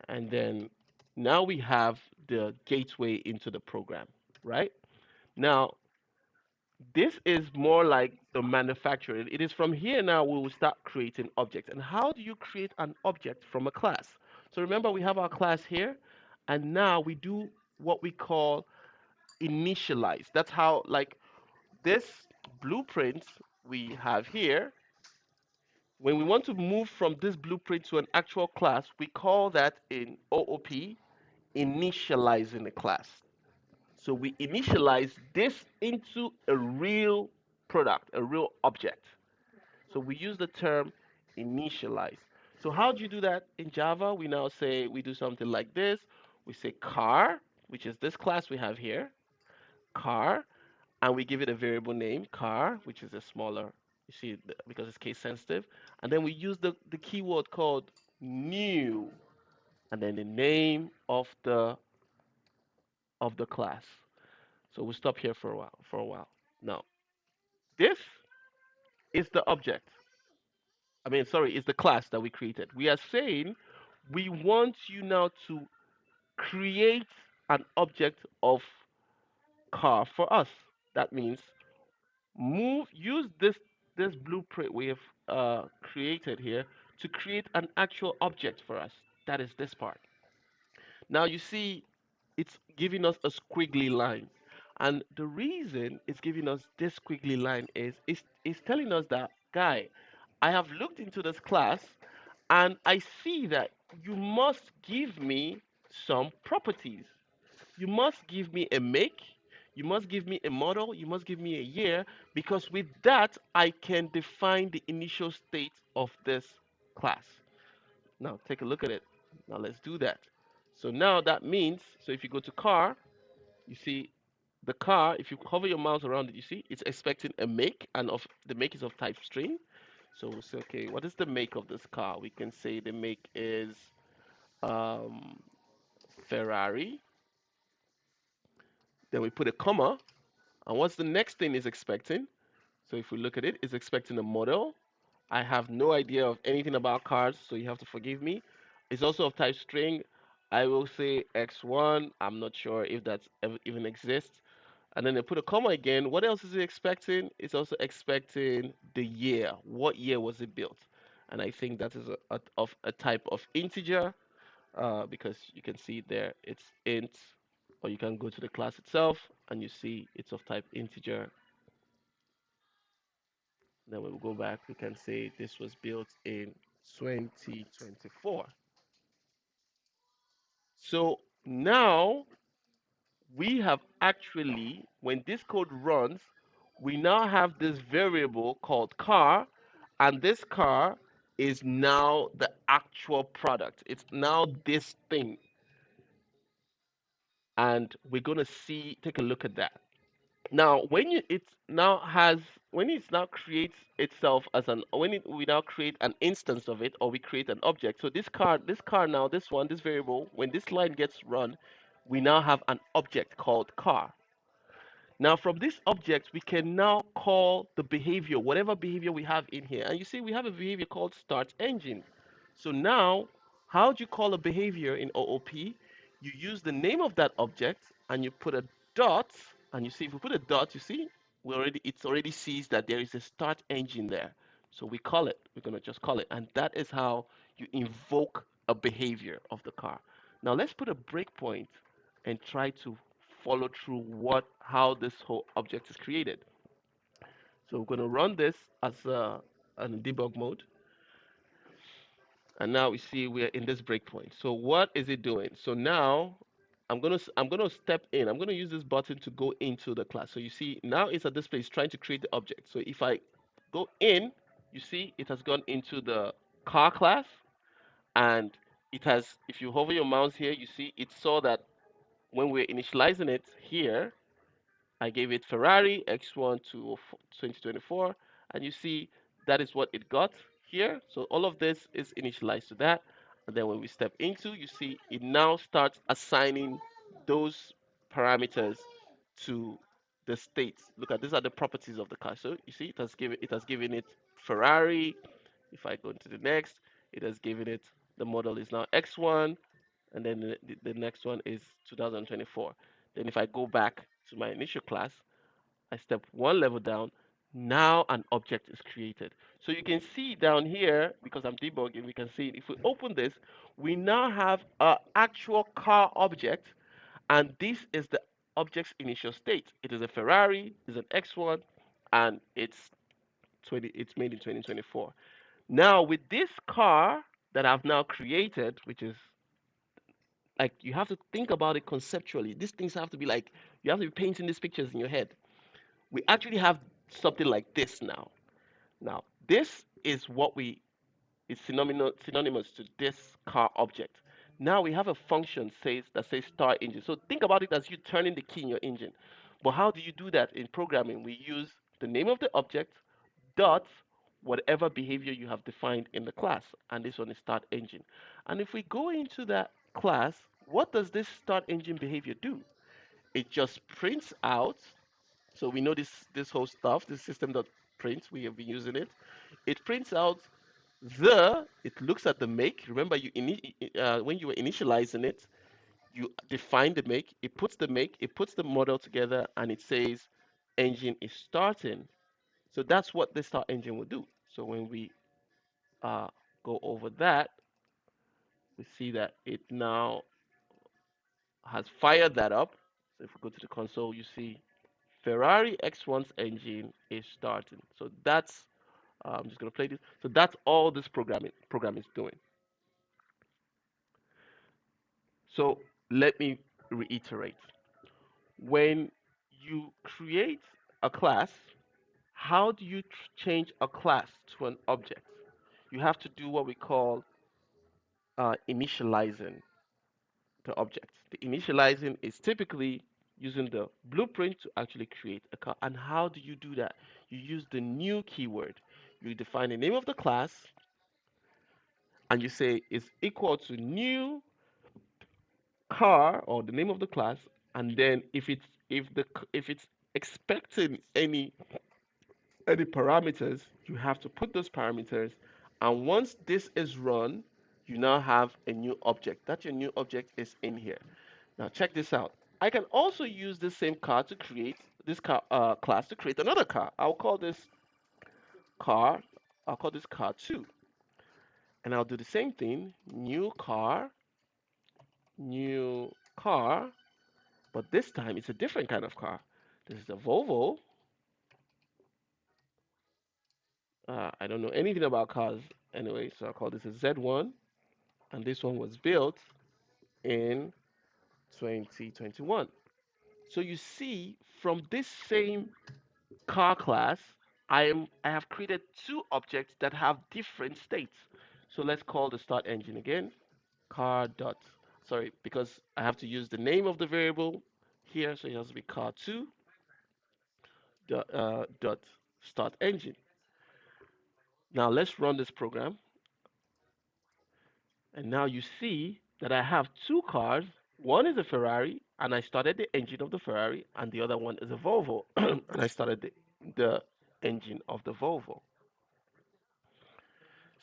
and then now we have the gateway into the program, right? Now, this is more like the manufacturer. It is from here now we will start creating objects. And how do you create an object from a class? So remember we have our class here, and now we do what we call initialize. That's how like this blueprint we have here, when we want to move from this blueprint to an actual class, we call that in OOP initializing a class. So we initialize this into a real product, a real object. So we use the term initialize. So how do you do that in Java? We now say we do something like this. We say car, which is this class we have here, car, and we give it a variable name, car, which is a smaller, you see, because it's case sensitive. And then we use the keyword called new, and then the name of the class. So we'll stop here for a while. Now, this is the object. I mean, sorry, is the class that we created. We are saying we want you now to create an object of car for us. That means use this blueprint we have created here to create an actual object for us. That is this part. Now you see, it's giving us a squiggly line. And the reason it's giving us this squiggly line is it's telling us that, guy, I have looked into this class and I see that you must give me some properties. You must give me a make, you must give me a model, you must give me a year, because with that I can define the initial state of this class. Now take a look at it. Now let's do that. So now that means, so if you go to car, you see the car, if you hover your mouse around it, you see it's expecting a make, and of the make is of type string. So we'll say, okay, what is the make of this car? We can say the make is um, Ferrari. Then we put a comma, and what's the next thing is expecting? So if we look at it, it's expecting a model. I have no idea of anything about cars, so you have to forgive me. It's also of type string. I will say X1. I'm not sure if that's even exists. And then they put a comma again. What else is it expecting? It's also expecting the year. What year was it built? And I think that is of a type of integer because you can see there it's int, or you can go to the class itself and you see it's of type integer. Then when we go back, we can say this was built in 2024. So now we have actually, when this code runs, we now have this variable called car, and this car is now the actual product. It's now this thing, and we're gonna take a look at that. Now, when it now creates itself as we now create an instance of it, or we create an object. So this car now, this variable, when this line gets run, we now have an object called car. Now, from this object, we can now call the behavior, whatever behavior we have in here. And you see, we have a behavior called start engine. So now, how do you call a behavior in OOP? You use the name of that object and you put a dot. And you see, if we put a dot, you see, it already sees that there is a start engine there. So we call it. We're gonna just call it, and that is how you invoke a behavior of the car. Now let's put a breakpoint and try to follow through how this whole object is created. So we're going to run this as in debug mode, and now we see we're in this breakpoint. So what is it doing? So now I'm gonna step in. I'm gonna use this button to go into the class. So you see now it's at this place trying to create the object. So if I go in, you see it has gone into the car class, and it has. If you hover your mouse here, you see it saw that when we're initializing it here, I gave it Ferrari X1 to 2024, and you see that is what it got here. So all of this is initialized to that. And then when we step into, you see it now starts assigning those parameters to the states. Look at these are the properties of the car. So you see it has given it Ferrari. If I go into the next, it has given it the model is now X1, and then the next one is 2024. Then if I go back to my initial class, I step one level down, now an object is created. So you can see down here, because I'm debugging, we can see if we open this, we now have an actual car object, and this is the object's initial state. It is a Ferrari, it's an X1, and it's made in 2024. Now with this car that I've now created, which is like you have to think about it conceptually. These things have to be like you have to be painting these pictures in your head. We actually have something like this now. Now, this is what we is synonymous to this car object. Now we have a function that says start engine. So think about it as you turning the key in your engine. But how do you do that in programming? We use the name of the object dot whatever behavior you have defined in the class, and this one is start engine. And if we go into that class, what does this start engine behavior do? It just prints out. So we know this whole stuff, this system dot print, we have been using it. It prints out it looks at the make. Remember, when you were initializing it, you define the make. It puts the model together, and it says engine is starting. So that's what the start engine will do. So when we uh, go over that, we see that it now has fired that up. So if we go to the console, you see Ferrari X1's engine is starting. So that's I'm just gonna play this. So that's all this program is doing. So let me reiterate. When you create a class, how do you change a class to an object? You have to do what we call initializing the object. The initializing is typically using the blueprint to actually create a class. And how do you do that? You use the new keyword. You define the name of the class, and you say is equal to new car, or the name of the class, and then if it's expecting any parameters, you have to put those parameters, and once this is run, you now have a new object. That your new object is in here. Now check this out. I can also use this same car to create this car class to create another car. Car. I'll call this car two, and I'll do the same thing. New car, but this time it's a different kind of car. This is a Volvo. I don't know anything about cars anyway, so I'll call this a Z1, and this one was built in 2021. So you see, from this same car class, I have created two objects that have different states. So let's call the start engine again, car dot. Sorry, because I have to use the name of the variable here, so it has to be car2 dot start engine. Now let's run this program, and now you see that I have two cars. One is a Ferrari, and I started the engine of the Ferrari, and the other one is a Volvo, and I started the engine of the Volvo.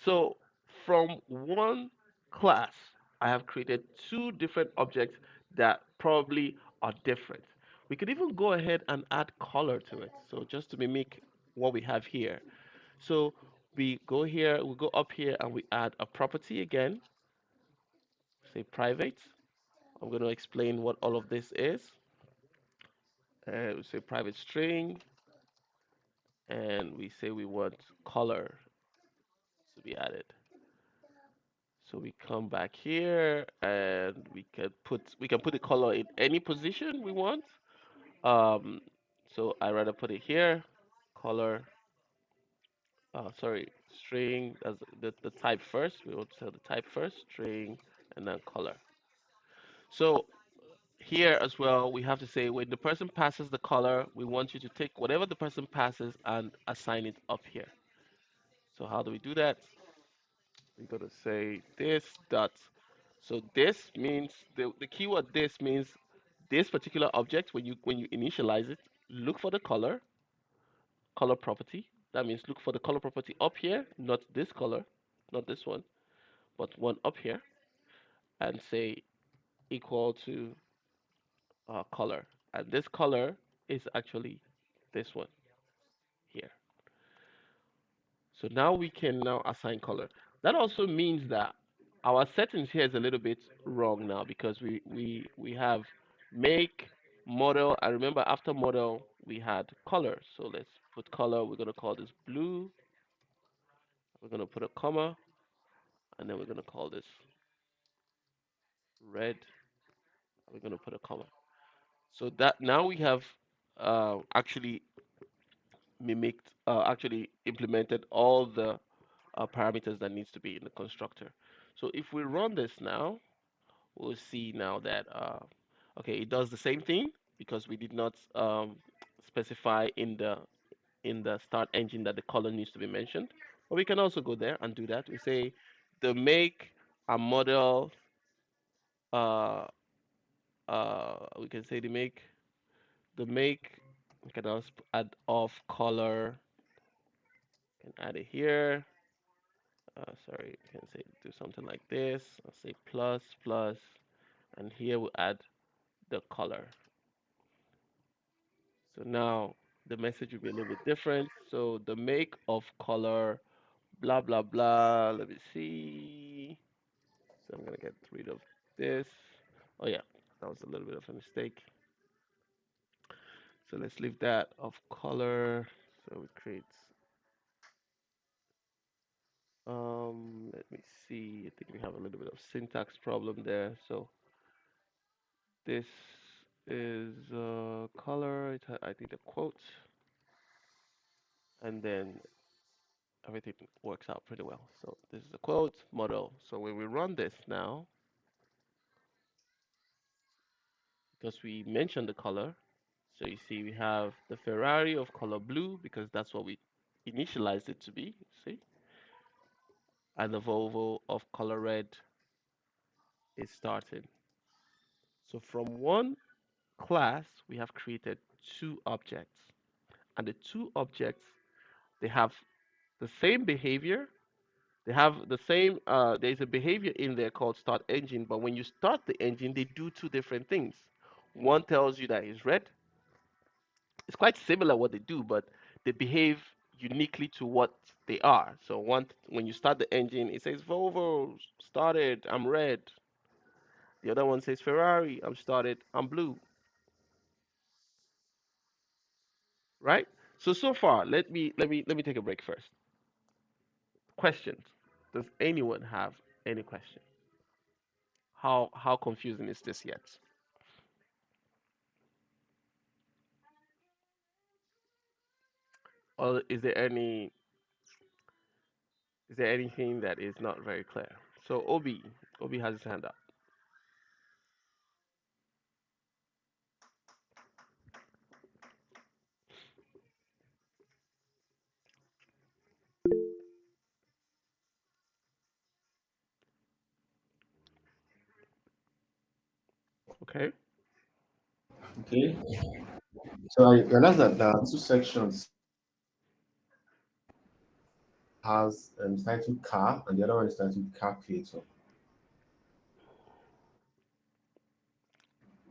So from one class, I have created two different objects that probably are different. We could even go ahead and add color to it. So just to mimic what we have here. So we go up here and we add a property again, say private. I'm going to explain what all of this is. We say private string, and we say we want color to be added. So we come back here and we can put the color in any position we want. Um, so I rather put it here, color, sorry, string as the type first. We want to tell the type first, string, and then color. So here as well, we have to say when the person passes the color, we want you to take whatever the person passes and assign it up here. So how do we do that? We're gonna say this dot. So this means the keyword this means this particular object when you initialize it, look for the color property. That means look for the color property up here, not this color, not this one, but one up here, and say equal to color. And this color is actually this one here. So now we can now assign color. That also means that our settings here is a little bit wrong now because we have make model. I remember after model we had color. So let's put color. We're gonna call this blue. We're gonna put a comma, and then we're gonna call this red. We're gonna put a comma. So that now we have actually mimicked, actually implemented all the parameters that needs to be in the constructor. So if we run this now, we'll see now that okay, it does the same thing because we did not specify in the start engine that the color needs to be mentioned. But we can also go there and do that. We say the make a model. Uh, we can say the make. We can also add off color. Can add it here. Sorry, we can say do something like this. I'll say plus plus, and here we'll add the color. So now the message will be a little bit different. So the make of color, blah, blah, blah. Let me see. So I'm going to get rid of this. Oh, yeah, that was a little bit of a mistake. So let's leave that of color. So we create, let me see. I think we have a little bit of syntax problem there. So this is color. I think the quote, and then everything works out pretty well. So this is a quote model. So when we run this now, because we mentioned the color, so you see we have the Ferrari of color blue because that's what we initialized it to be, see? And the Volvo of color red is starting. So from one class, we have created two objects. And the two objects, they have the same behavior, They have the same. There's a behavior in there called start engine, but when you start the engine, they do two different things. One tells you that it's red. It's quite similar what they do, but they behave uniquely to what they are. So when you start the engine, it says Volvo started, I'm red. The other one says Ferrari, I'm started, I'm blue. Right? So far, let me take a break first. Questions. Does anyone have any question? How confusing is this yet? Or is there anything that is not very clear? So Obi has his hand up. Okay. Okay. So I realized that there are two sections has titled car and the other one is titled car creator.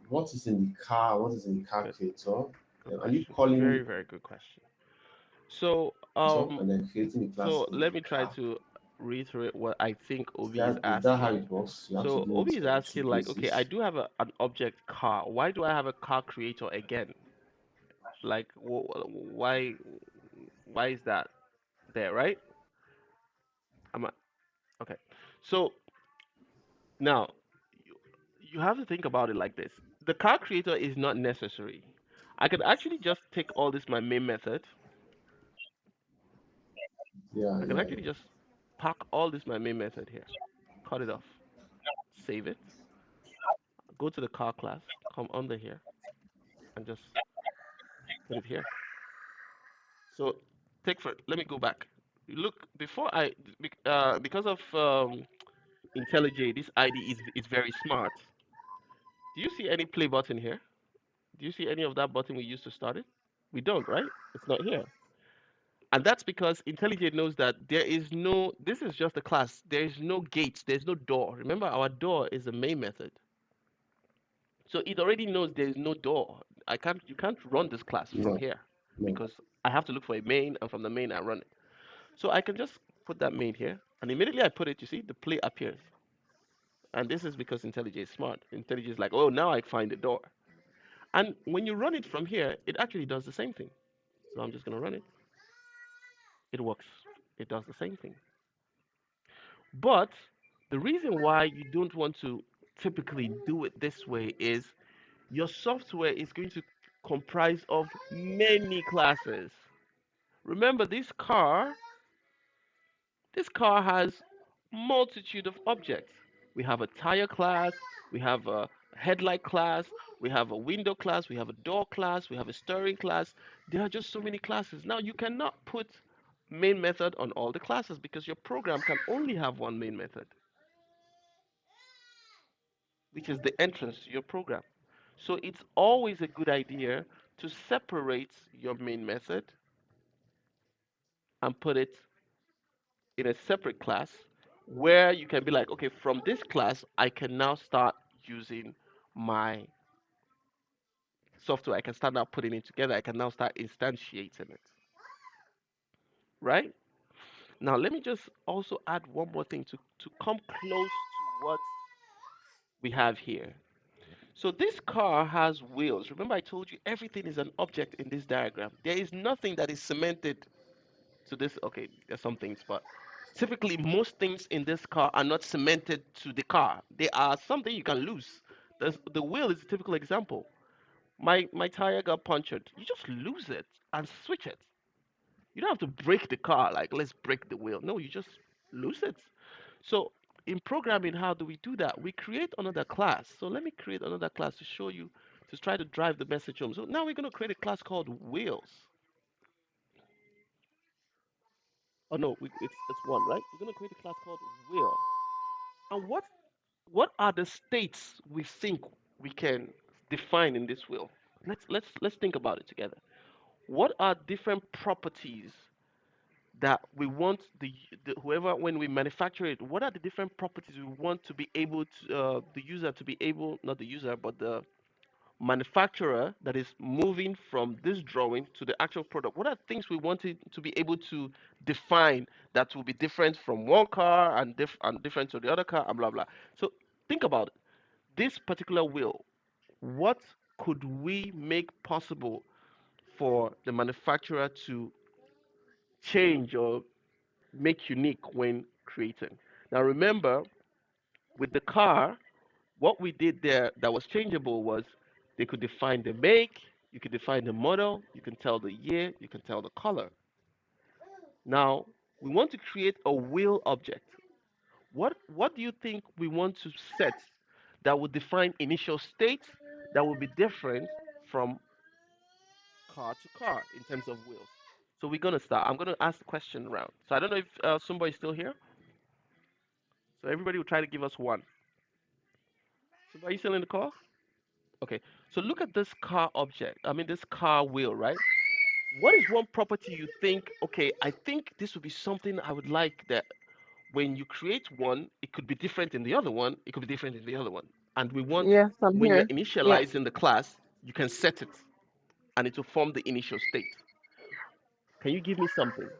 What is in the car? What is in the car Good. creator? Good Are you question. Very, calling very good question. So so and then creating a class so in let me the try car? to reiterate what I think Obi is Is that how asking. it works? You have to So do Obi it is in two asking like, okay, I places. do have an object car. Why do I have a car creator again? Like, why is that there, right? Am I, okay. So now you, you have to think about it like this. The car creator is not necessary. I could actually just take all this my main method. Yeah, I can yeah, actually just pack all this my main method here, cut it off, save it, go to the car class, come under here, and just put it here. So let me go back. Look, because of IntelliJ, this ID is very smart. Do you see any play button here? Do you see any of that button we used to start it? We don't, right? It's not here. And that's because IntelliJ knows that this is just a class. There is no gate, there's no door. Remember, our door is the main method. So it already knows there is no door. You can't run this class from no, here no. because I have to look for a main, and from the main I run it. So I can just put that main here, and immediately I put it, you see, the play appears. And this is because IntelliJ is smart. IntelliJ is like, oh, now I find the door. And when you run it from here, it actually does the same thing. So I'm just going to run it. It works. It does the same thing. But the reason why you don't want to typically do it this way is your software is going to comprise of many classes. Remember, this car has multitude of objects. We have a tire class, we have a headlight class, we have a window class, we have a door class, we have a steering class. There are just so many classes. Now you cannot put main method on all the classes because your program can only have one main method, which is the entrance to your program. So it's always a good idea to separate your main method and put it in a separate class where you can be like, okay, from this class, I can now start using my software. I can start now putting it together. I can now start instantiating it, right? Now, let me just also add one more thing to come close to what we have here. So this car has wheels. Remember, I told you everything is an object in this diagram. There is nothing that is cemented to this. Okay, there's some things, but typically most things in this car are not cemented to the car. They are something you can lose. The wheel is a typical example. My tire got punctured. You just lose it and switch it. You don't have to break the car like let's break the wheel. No, you just lose it. So in programming, how do we do that? We create another class. So let me create another class to show you to try to drive the message home. So now we're going to create a class called wheels. Oh no, it's one, right? We're going to create a class called wheel. And what are the states we think we can define in this wheel? Let's think about it together. What are different properties that we want the whoever when we manufacture it, what are the different properties we want to be able to the user to be able, not the user but the manufacturer that is moving from this drawing to the actual product, what are things we wanted to be able to define that will be different from one car and, and different to the other car and blah blah. So think about it. This particular wheel, what could we make possible for the manufacturer to change or make unique when creating? Now remember, with the car, what we did there that was changeable was they could define the make, you could define the model, you can tell the year, you can tell the color. Now, we want to create a wheel object. What do you think we want to set that will define initial state that will be different from car to car in terms of wheels? So we're gonna start. I'm gonna ask the question around. So I don't know if somebody's still here. So everybody will try to give us one. So are you still in the call? Okay. So look at this car object. I mean this car wheel, right? What is one property you think, okay, I think this would be something I would like that when you create one, it could be different in the other one, it could be different in the other one. And we want Yes, I'm when you're here. Yeah. initializing the class, you can set it and it will form the initial state. Can you give me something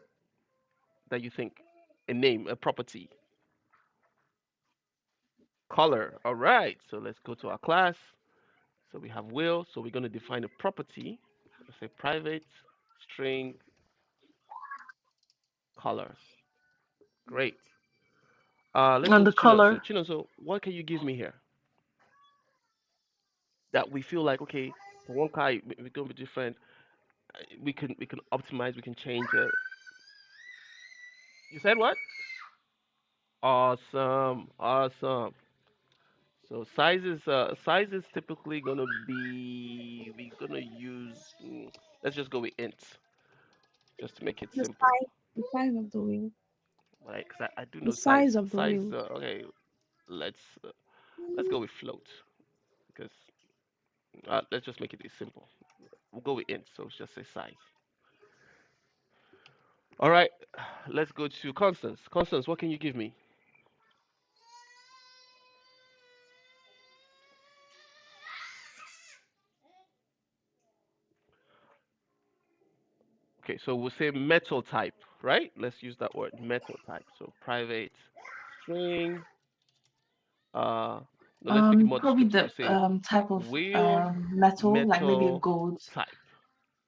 that you think? A name, a property, color. All right. So let's go to our class. So we have will. So we're going to define a property. Let's say private string color. Great. Let's And go the to Chino. color. So Chino, so what can you give me here that we feel like okay, for one car we're going to be different. We can optimize. We can change it. You said what? Awesome. Awesome. So size is typically gonna be we're gonna use let's just go with int just to make it The simple. size, the size of the wheel. Right? Because I do The know size. size of the Size. wheel. Okay. Let's uh, let's go with float because let's just make it simple. We'll go with int. So let's just say size. All right. Let's go to Constance. Constance, what can you give me? Okay. So we'll say metal type, right? Let's use that word, metal type. So private string. Uh, no, let's make it more Probably descriptive. the We say type of wheel metal, like maybe a metal gold type.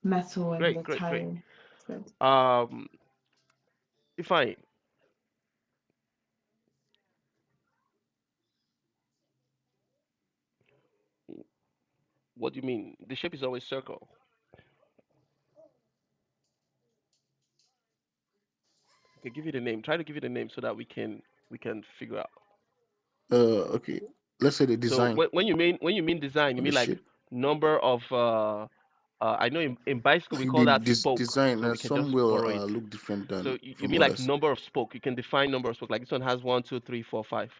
metal and Great, the great, great. tire thread. Um, if I, what do you mean? The shape is always circle. Okay, give it a name. Try to give it a name so that we can figure out. Okay. Let's say the So design when you mean design, you of the mean like shape. number of I know in bicycle we See call the that spoke, design. so we can Some just will borrow it. look different than So you from mean like others. number of spoke? You can define number of spoke. Like this one has one, two, three, four, five.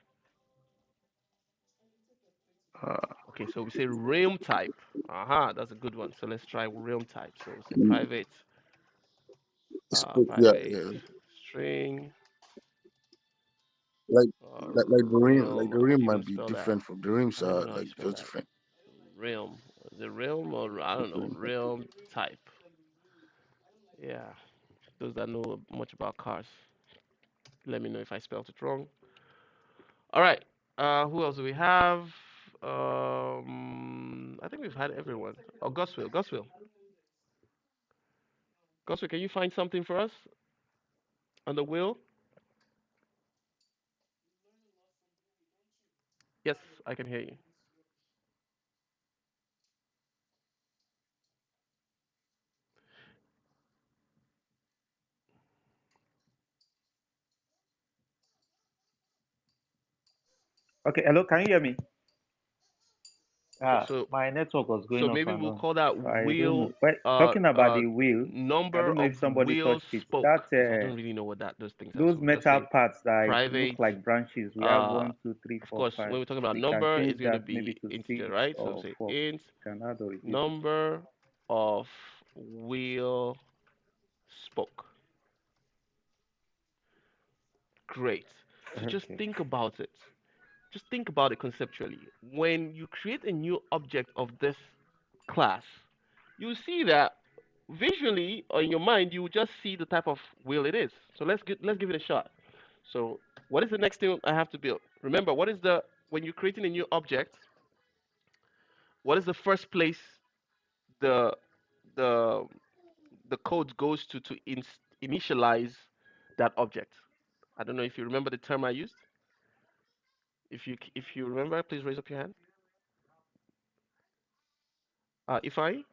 Uh, Okay, so we say realm type. Aha, that's a good one. So let's try realm type. So we say mm, yeah, private yeah. string Like like realm. the How do rim you might even be spell that? different from the rims I don't even are know how you like spell just that. different. Realm. Is it realm or I don't know. Rim. Realm type. Yeah. Those that know much about cars, let me know if I spelled it wrong. All right. Who else do we have? I think we've had everyone. Oh, Goswill. Goswill. Goswill, can you find something for us on the wheel? Yes, I can hear you. Okay, hello, can you hear me? Okay, so My network was going off maybe and we'll on. call that I don't know. wheel But talking about the wheel, I number don't know of if somebody wheel touched it. spoke That because I don't really know what that those things are. So those we'll just metal say parts that look private. like branches. We have Uh, one, two, three, of four, course, five. when we're talking about We can number, it's change going to that maybe be to integer, six right? So or say four. int Can add or reduce it. number of wheel spoke. Great. So just Okay. think about it. Just think about it conceptually. When you create a new object of this class, you see that visually or in your mind you will just see the type of wheel it is. So let's give it a shot. So what is the next thing I have to build? Remember, what is the when you're creating a new object, what is the first place the the the code goes to initialize that object? I don't know if you remember the term I used. If you remember, please raise up your hand. If I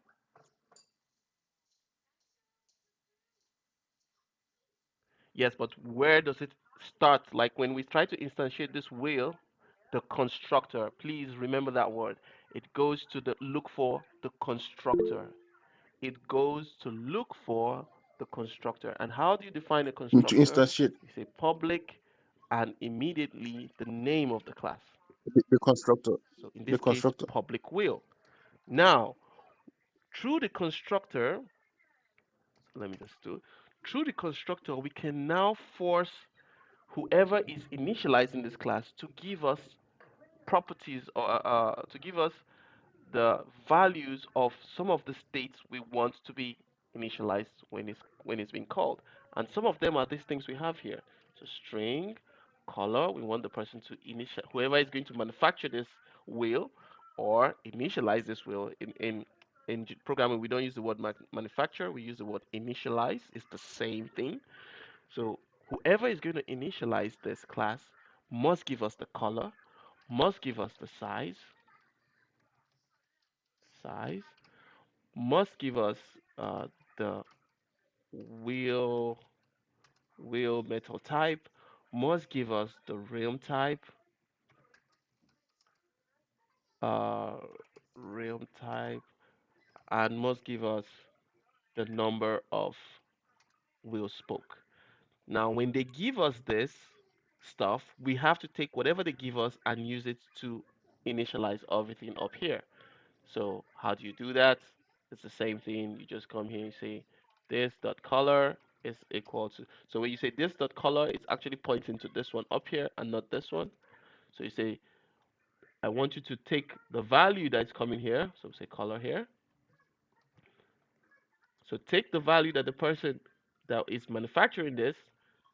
Yes, but where does it start? Like when we try to instantiate this wheel, the constructor, please remember that word. It goes to the look for the constructor. It goes to look for the constructor. And how do you define a To constructor? instantiate You say public and immediately the name of the class. the constructor. So in The this case, constructor. public wheel. Now, through the constructor, let me just do, through the constructor, we can now force whoever is initializing this class to give us properties or to give us the values of some of the states we want to be initialized when it's being called. And some of them are these things we have here. So string, color, we want the person to initial whoever is going to manufacture this wheel or initialize this wheel in programming we don't use the word manufacture, we use the word initialize. It's the same thing. So whoever is going to initialize this class must give us the color, must give us the size, must give us the wheel wheel metal type, must give us the realm type, uh, realm type, and must give us the number of wheel spoke. Now, when they give us this stuff, we have to take whatever they give us and use it to initialize everything up here. So how do you do that? It's the same thing. You just come here and say this dot color is equal to. So when you say this dot color, it's actually pointing to this one up here and not this one. So you say I want you to take the value that's coming here. So say color here. So take the value that the person that is manufacturing this,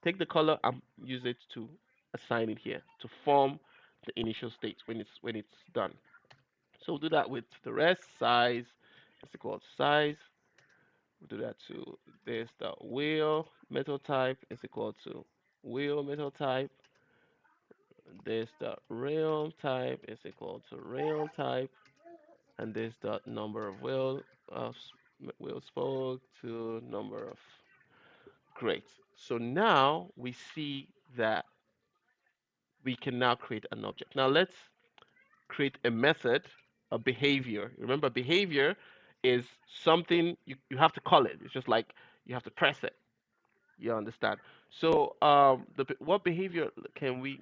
take the color and use it to assign it here to form the initial state when it's done. So we'll do that with the rest. Size is equal to size. We'll do that to this the wheel metal type is equal to wheel metal type. This the realm type is equal to realm type, and this the number of wheel spoke to number of. Great. So now we see that we can now create an object. Now let's create a method, a behavior. Remember, behavior is something you have to call it. It's just like you have to press it. You understand? So, what behavior can we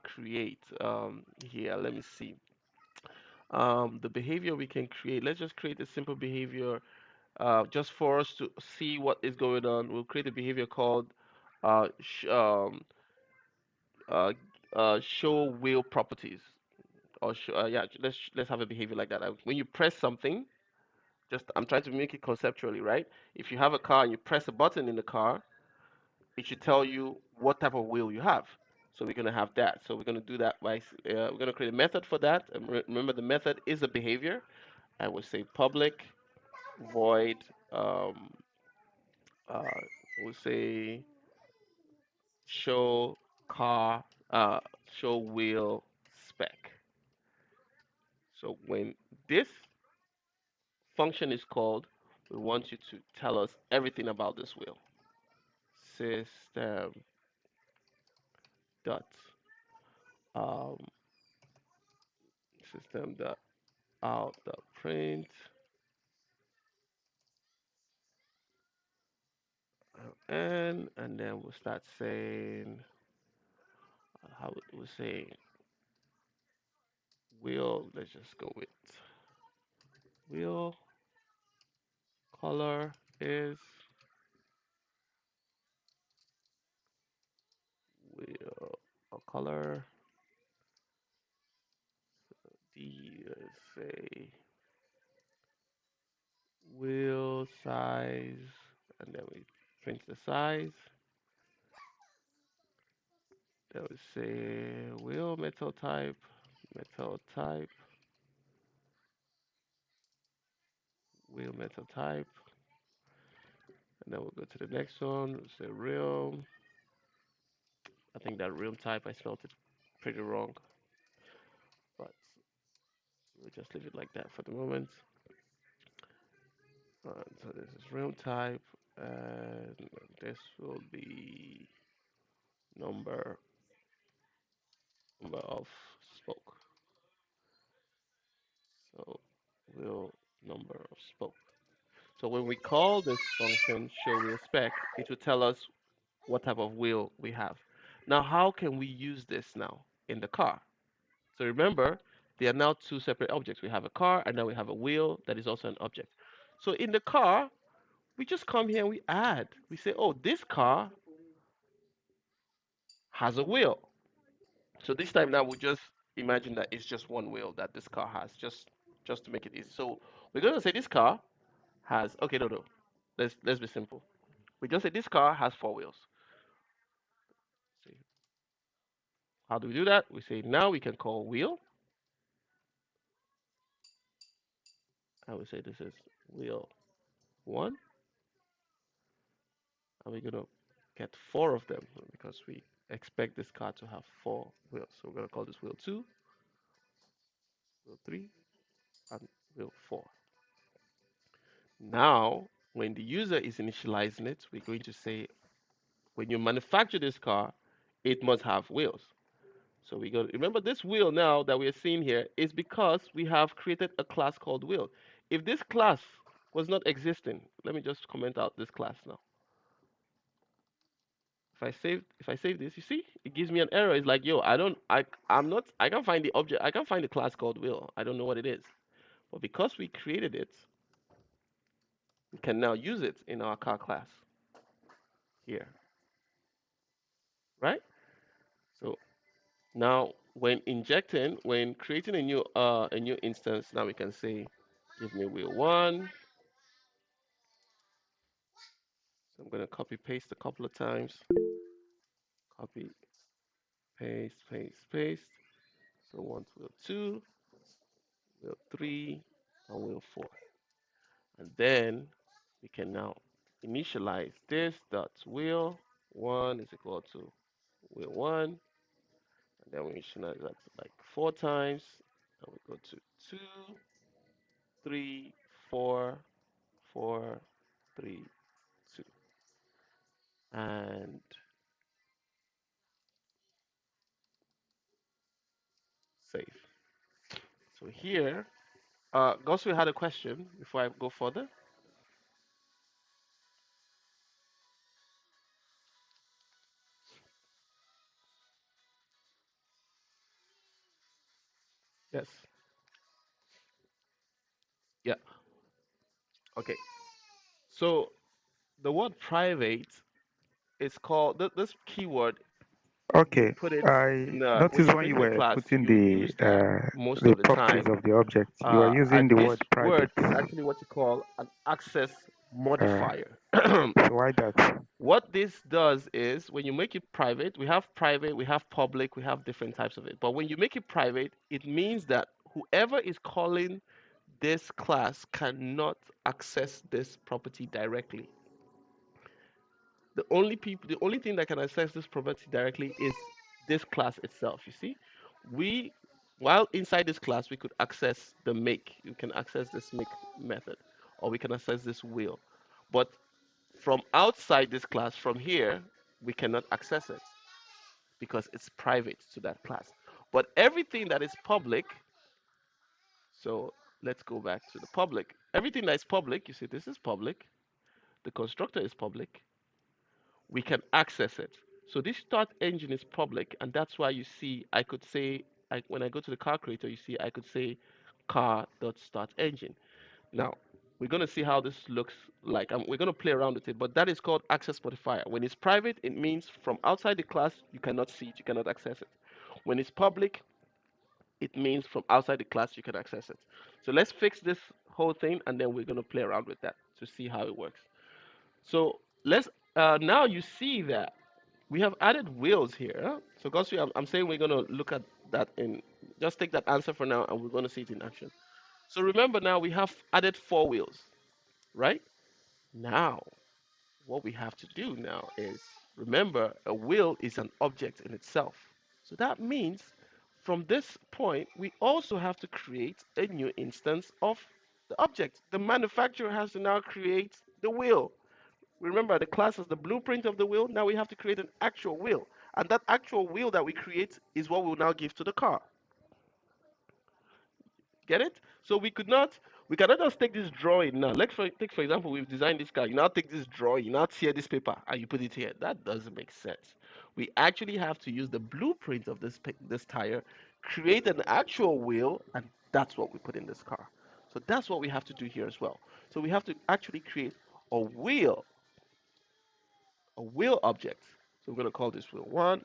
create here? Let me see. The behavior we can create. Let's just create a simple behavior just for us to see what is going on. We'll create a behavior called uh, sh- um, show wheel properties. Or yeah, let's have a behavior like that. When you press something, just I'm trying to make it conceptually, right? If you have a car and you press a button in the car, it should tell you what type of wheel you have. So we're gonna have that. So we're gonna do that by we're gonna create a method for that. And remember, the method is a behavior. I will say public void. Um, we'll say show car. Show wheel spec. So when this function is called, we want you to tell us everything about this wheel. System dot um, system dot out dot print and then we'll start saying how we'll say wheel. Let's just go with wheel color is color D. Let's say wheel size, and then we print the size. Then we say wheel metal type, wheel metal type, and then we'll go to the next one. We'll say realm. I think that realm type I spelled it pretty wrong, but we'll just leave it like that for the moment. So this is realm type, and this will be number number of spoke. So wheel number of spoke. So when we call this function show wheel spec, it will tell us what type of wheel we have. Now, how can we use this now in the car? So remember, there are now two separate objects. We have a car, and now we have a wheel that is also an object. So in the car, we just come here and we add. We say, oh, this car has a wheel. So this time now we just imagine that it's just one wheel that this car has, just to make it easy. So we're gonna say this car has, okay, no. Let's be simple. We just say this car has four wheels. See, how do we do that? We say now we can call wheel, and we say this is wheel one, and we're gonna get four of them because we expect this car to have four wheels. So we're gonna call this wheel two, wheel three, and wheel four. Now, when the user is initializing it, we're going to say when you manufacture this car, it must have wheels. So we go, remember this wheel now that we're seeing here is because we have created a class called wheel. If this class was not existing, let me just comment out this class now. If I save this, you see, it gives me an error. It's like, yo, I can't find the object, I can't find the class called wheel. I don't know what it is. But because we created it, we can now use it in our car class here, right? So now, when creating a new instance, now we can say, give me wheel one. So I'm gonna copy paste a couple of times. Copy, paste, paste, paste. So one to wheel two, wheel three, and wheel four. And then we can now initialize this dot wheel one is equal to wheel one, and then we initialize that like four times. And we go to two, three, four, four, three, two, and save. So here, Goswe had a question before I go further. Yes. Yeah. Okay. So the word private is called this keyword. You Okay, put it I in the when noticed you're when you creating a were class, putting you use that most the of the properties time. of the object, you are using And the this word private. word is actually what you call an access Uh, modifier. so why that? What this does is when you make it private, we have public, we have different types of it. But when you make it private, it means that whoever is calling this class cannot access this property directly. The only thing that can access this property directly is this class itself. You see, we, while inside this class, we could access the make. You can access this make method, or we can access this wheel. But from outside this class, from here, we cannot access it because it's private to that class. But everything that is public, so let's go back to the public. Everything that is public, you see, this is public. The constructor is public. We can access it. So this start engine is public, and that's why you see I could say when I go to the car creator, you see I could say car.start engine. Now, We're going to see how this looks like. We're going to play around with it, but that is called access modifier. When it's private, it means from outside the class, you cannot see it, you cannot access it. When it's public, it means from outside the class, you can access it. So let's fix this whole thing, and then we're going to play around with that to see how it works. So now you see that we have added wheels here. So Gosri, I'm saying we're going to look at that in, just take that answer for now, and we're going to see it in action. So remember now we have added 4 wheels, right? Now, what we have to do now is remember a wheel is an object in itself. So that means from this point, we also have to create a new instance of the object. The manufacturer has to now create the wheel. Remember, the class is the blueprint of the wheel. Now we have to create an actual wheel. And that actual wheel that we create is what we'll now give to the car. Get it? So we cannot just take this drawing now. Take for example, we've designed this car. You now take this drawing, you now tear this paper, and you put it here. That doesn't make sense. We actually have to use the blueprint of this tire, create an actual wheel, and that's what we put in this car. So that's what we have to do here as well. So we have to actually create a wheel, a wheel object. So we're gonna call this wheel one,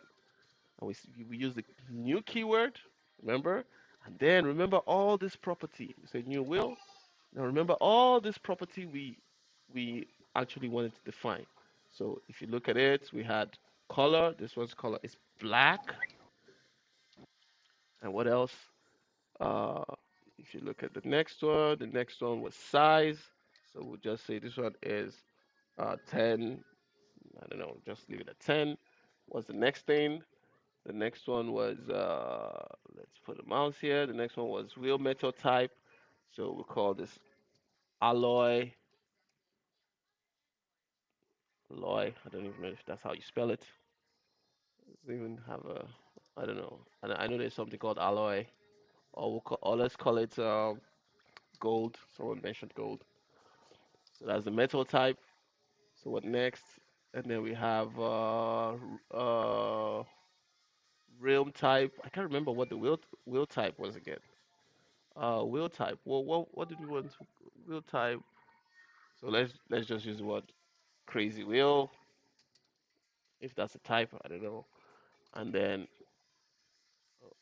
and we use the new keyword, remember, and then remember all this property. We say new wheel. Now remember all this property we actually wanted to define. So if you look at it, we had color. This one's color is black, and what else? Uh, if you look at the next one was size. So we'll just say this one is 10. I don't know, just leave it at 10. What's the next thing? The next one was, let's put a mouse here. The next one was wheel metal type. So we'll call this alloy. Alloy. I don't even know if that's how you spell it. Does it even have a, I don't know. I know there's something called alloy. Or let's call it gold. Someone mentioned gold. So that's the metal type. So what next? And then we have realm type. I can't remember what the wheel type was again. Wheel type. Well, what did we want to wheel type? So let's just use the word crazy wheel, if that's a type, I don't know. And then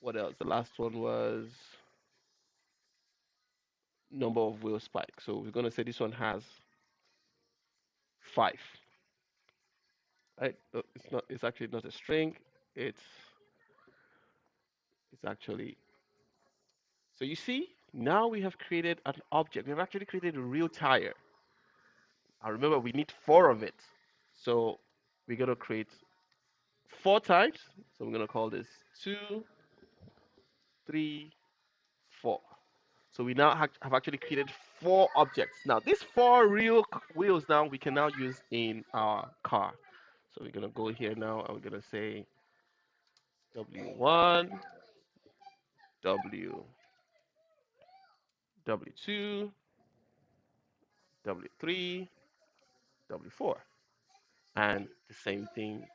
what else? The last one was number of wheel spikes. So we're gonna say this one has 5. Right? It's not. It's actually not a string. It's it's actually. So you see, now we have created an object. We've actually created a real tire. I remember we need 4 of it. So we're gonna create 4 types. So we're gonna call this 2, 3, 4. So we now have actually created 4 objects. Now these 4 real wheels now we can now use in our car. So we're gonna go here now and we're gonna say W1, W, W2, W3, W4. And the same thing,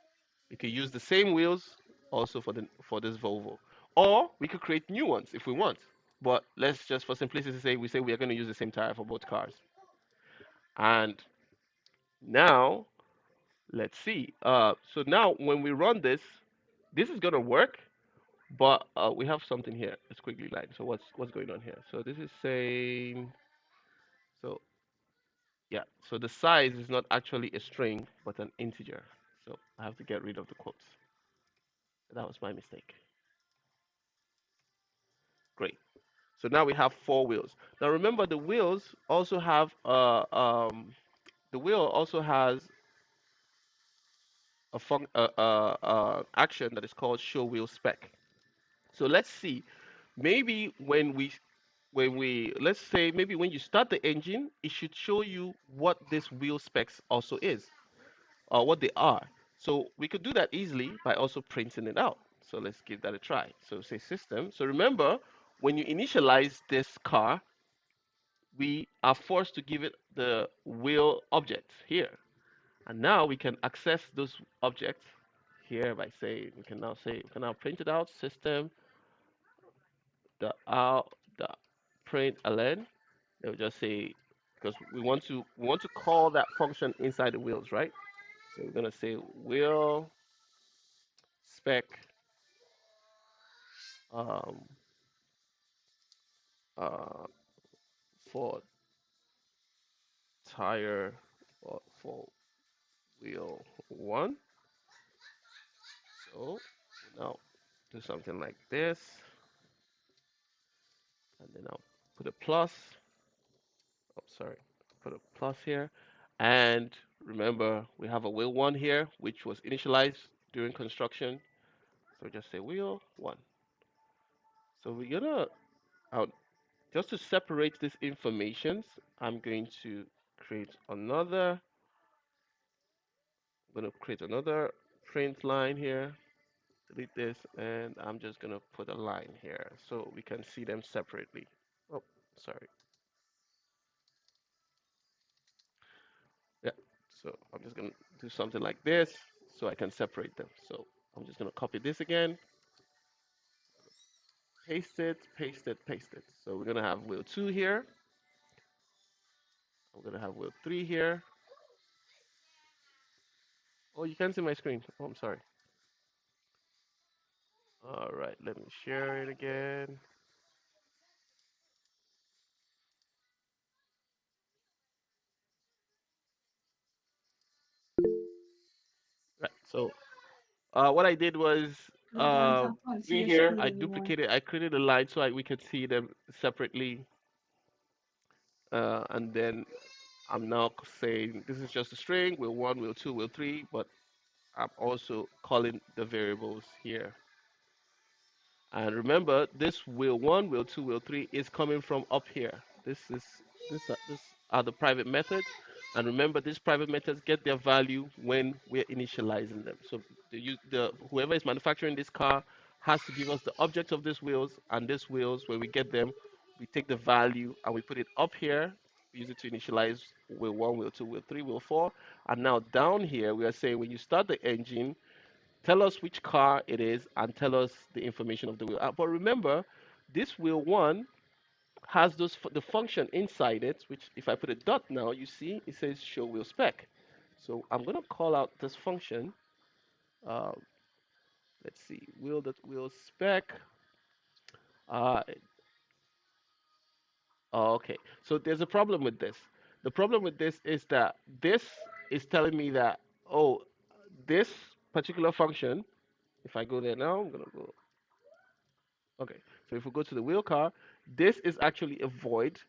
we could use the same wheels also for this Volvo. Or we could create new ones if we want. But let's just for simplicity say we are going to use the same tire for both cars. And now let's see. So now when we run this, this is gonna work, but we have something here. Let's quickly line. So what's going on here? So this is saying so yeah. So the size is not actually a string, but an integer. So I have to get rid of the quotes. That was my mistake. Great. So now we have 4 wheels. Now remember the wheels also have the wheel also has action that is called show wheel spec. So let's see. Maybe when we let's say maybe when you start the engine, it should show you what this wheel specs also is or what they are. So we could do that easily by also printing it out. So let's give that a try. So say system. So remember, when you initialize this car, we are forced to give it the wheel object here. And now we can access those objects here by saying we can now print it out system the print ln. They'll just say because we want to call that function inside the wheels, right? So we're gonna say wheel spec um, uh, for tire or for wheel one. So now do something like this, and then I'll put a plus. Oh, sorry, put a plus here. And remember, we have a wheel one here, which was initialized during construction. So just say wheel one. So we're gonna, uh, just to separate these informations, I'm going to create another, I'm gonna create another print line here, delete this, and I'm just gonna put a line here so we can see them separately. Oh, sorry. Yeah. So I'm just gonna do something like this so I can separate them. So I'm just gonna copy this again, paste it, paste it, paste it. So we're gonna have wheel two here. I'm gonna have wheel three here. Oh, you can't see my screen. Oh, I'm sorry. All right, let me share it again. Right. So what I did was See your screen I anymore. duplicated, I created a line so we could see them separately, and then I'm now saying this is just a string, wheel one, wheel two, wheel three, but I'm also calling the variables here. And remember, this wheel one, wheel two, wheel three is coming from up here. This are the private methods. And remember, these private methods get their value when we're initializing them. So the whoever is manufacturing this car has to give us the object of these wheels, and these wheels, when we get them, we take the value and we put it up here. We use it to initialize wheel one, wheel two, wheel three, wheel four. And now down here, we are saying when you start the engine, tell us which car it is and tell us the information of the wheel. But remember, this wheel one has the function inside it, which if I put a dot now, you see it says show wheel spec. So I'm gonna call out this function. Uh, let's see, wheel spec. Uh, okay, so there's a problem with this. The problem with this is that this is telling me that, oh, this particular function. If I go there now, I'm gonna go. Okay, so if we go to the wheel car, this is actually a void.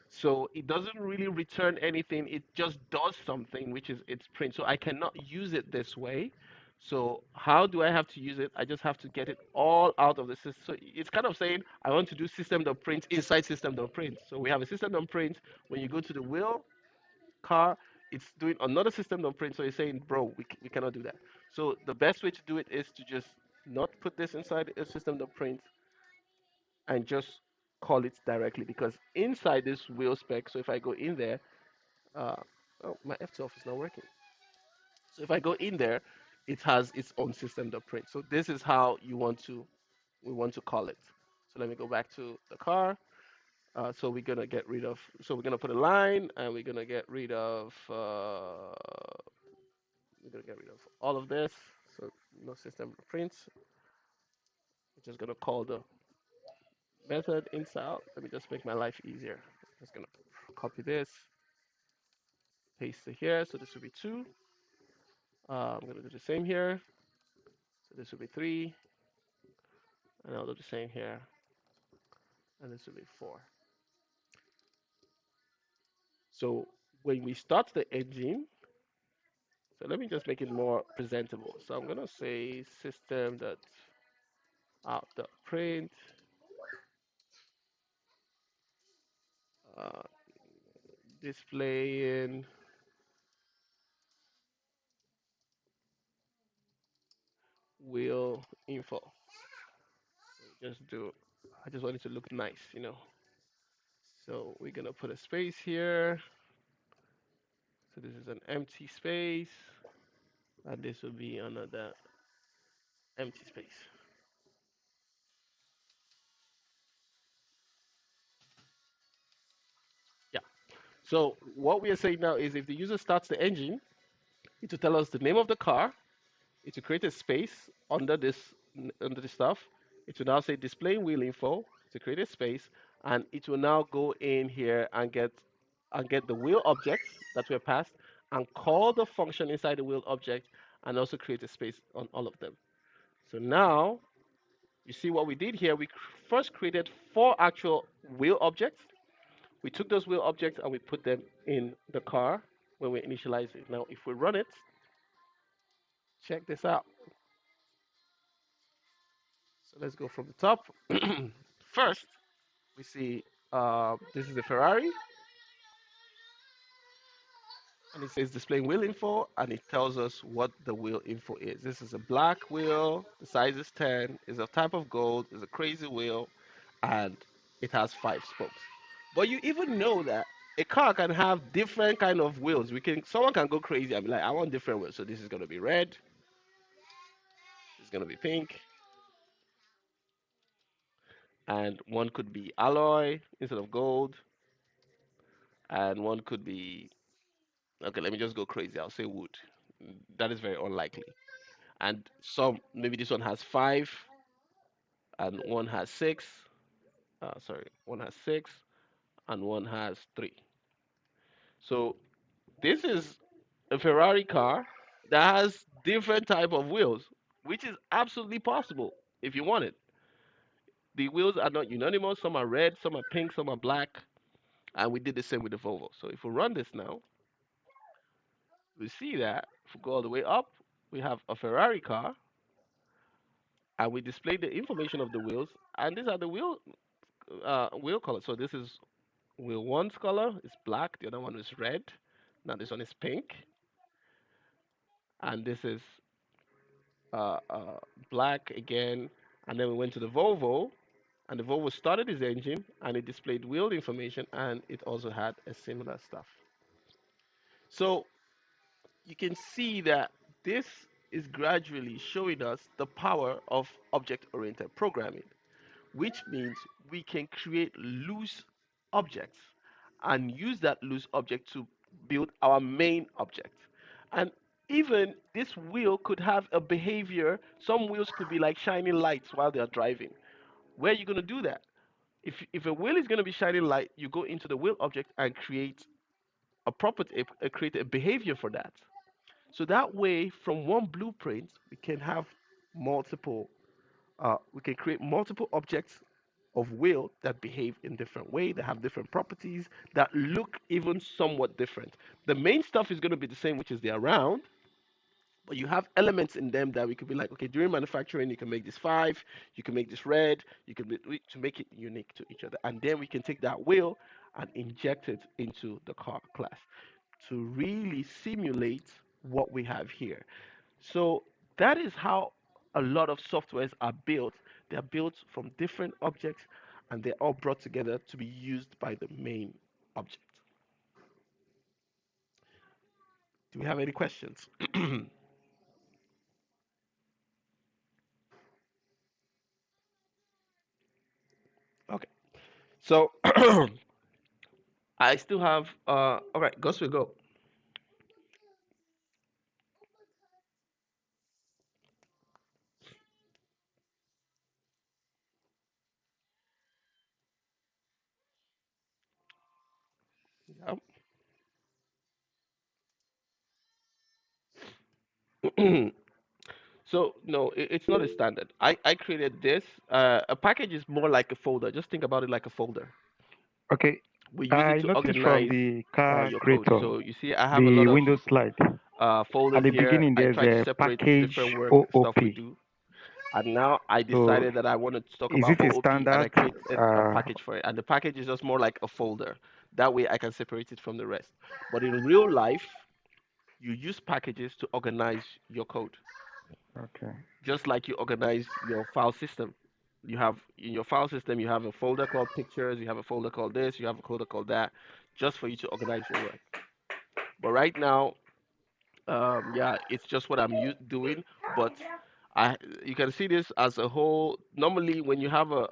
So it doesn't really return anything. It just does something, which is its print. So I cannot use it this way. So how do I have to use it? I just have to get it all out of the system. So it's kind of saying I want to do system.print inside system.print. So we have a system.print. When you go to the wheel car, it's doing another system.print. So it's saying, bro, we cannot do that. So the best way to do it is to just not put this inside a system.print and just call it directly, because inside this wheel spec, so if I go in there, uh, oh, my F12 is not working. So if I go in there, it has its own system.print. So this is how we want to call it. So let me go back to the car. So we're gonna get rid of, so we're gonna put a line and we're gonna get rid of, we're gonna get rid of all of this. So no system.print. We're just gonna call the method inside. Let me just make my life easier. Just gonna copy this, paste it here. So this will be two. I'm gonna do the same here. So this will be three, and I'll do the same here, and this will be four. So when we start the engine, so let me just make it more presentable. So I'm gonna say system dot out dot print uh, displaying wheel info. So just do. I just want it to look nice. So we're gonna put a space here. So this is an empty space, and this will be another empty space. Yeah. So what we are saying now is if the user starts the engine, it will tell us the name of the car. It will create a space under this stuff. It will now say display wheel info to create a space, and it will now go in here and get the wheel object that we have passed and call the function inside the wheel object and also create a space on all of them. So now you see what we did here. We first created four actual wheel objects. We took those wheel objects and we put them in the car when we initialize it. Now, if we run it, check this out. So let's go from the top. First, we see this is a Ferrari, and it says displaying wheel info, and it tells us what the wheel info is. This is a black wheel, the size is 10, is a type of gold, is a crazy wheel, and it has 5 spokes. But you even know that a car can have different kind of wheels. Someone can go crazy and be like, I want different wheels. So this is gonna be red, this is gonna be pink, and one could be alloy instead of gold, and one could be okay. Let me just go crazy. I'll say wood. That is very unlikely. And some maybe this one has 5, and one has 6. Sorry, one has 6, and one has 3. So this is a Ferrari car that has different type of wheels, which is absolutely possible if you want it. The wheels are not unanimous. Some are red, some are pink, some are black, and we did the same with the Volvo. So if we run this now, we see that if we go all the way up, we have a Ferrari car, and we display the information of the wheels, and these are the wheel colors. So this is wheel one's color is black, the other one is red. Now this one is pink, and this is uh, uh, black again. And then we went to the Volvo, and the Volvo started its engine, and it displayed wheel information, and it also had a similar stuff. So you can see that this is gradually showing us the power of object-oriented programming, which means we can create loose objects and use that loose object to build our main object. And even this wheel could have a behavior. Some wheels could be like shining lights while they're driving. Where are you going to do that? If a wheel is going to be shining light, you go into the wheel object and create a property, create a behavior for that. So that way, from one blueprint, we can have multiple we can create multiple objects of will that behave in different way, that have different properties, that look even somewhat different. The main stuff is going to be the same, which is the around, but you have elements in them that we could be like, okay, during manufacturing, you can make this 5, you can make this red, you can to make it unique to each other, and then we can take that will and inject it into the car class to really simulate what we have here. So that is how a lot of softwares are built. They are built from different objects and they're all brought together to be used by the main object. Do we have any questions? Okay. So I still have all right, Gus will go. Yep. So no, it's not a standard. I created this. A package is more like a folder. Just think about it like a folder. Okay, We use it I to noticed from organize the car your code. creator, So you see, I have a lot the of Windows slide. At folders the here. beginning, I there's try to a separate different package work stuff we OOP. do. And now I So, decided that I wanted to talk is about it a OOP, and I standard? created a package for it. And the package is just more like a folder. That way I can separate it from the rest. But in real life, you use packages to organize your code, Okay. just like you organize your file system. You have in your file system, you have a folder called pictures, you have a folder called this, you have a folder called that, just for you to organize your work. But right now, yeah, it's just what I'm doing. But I, you can see this as a whole. Normally, when you have a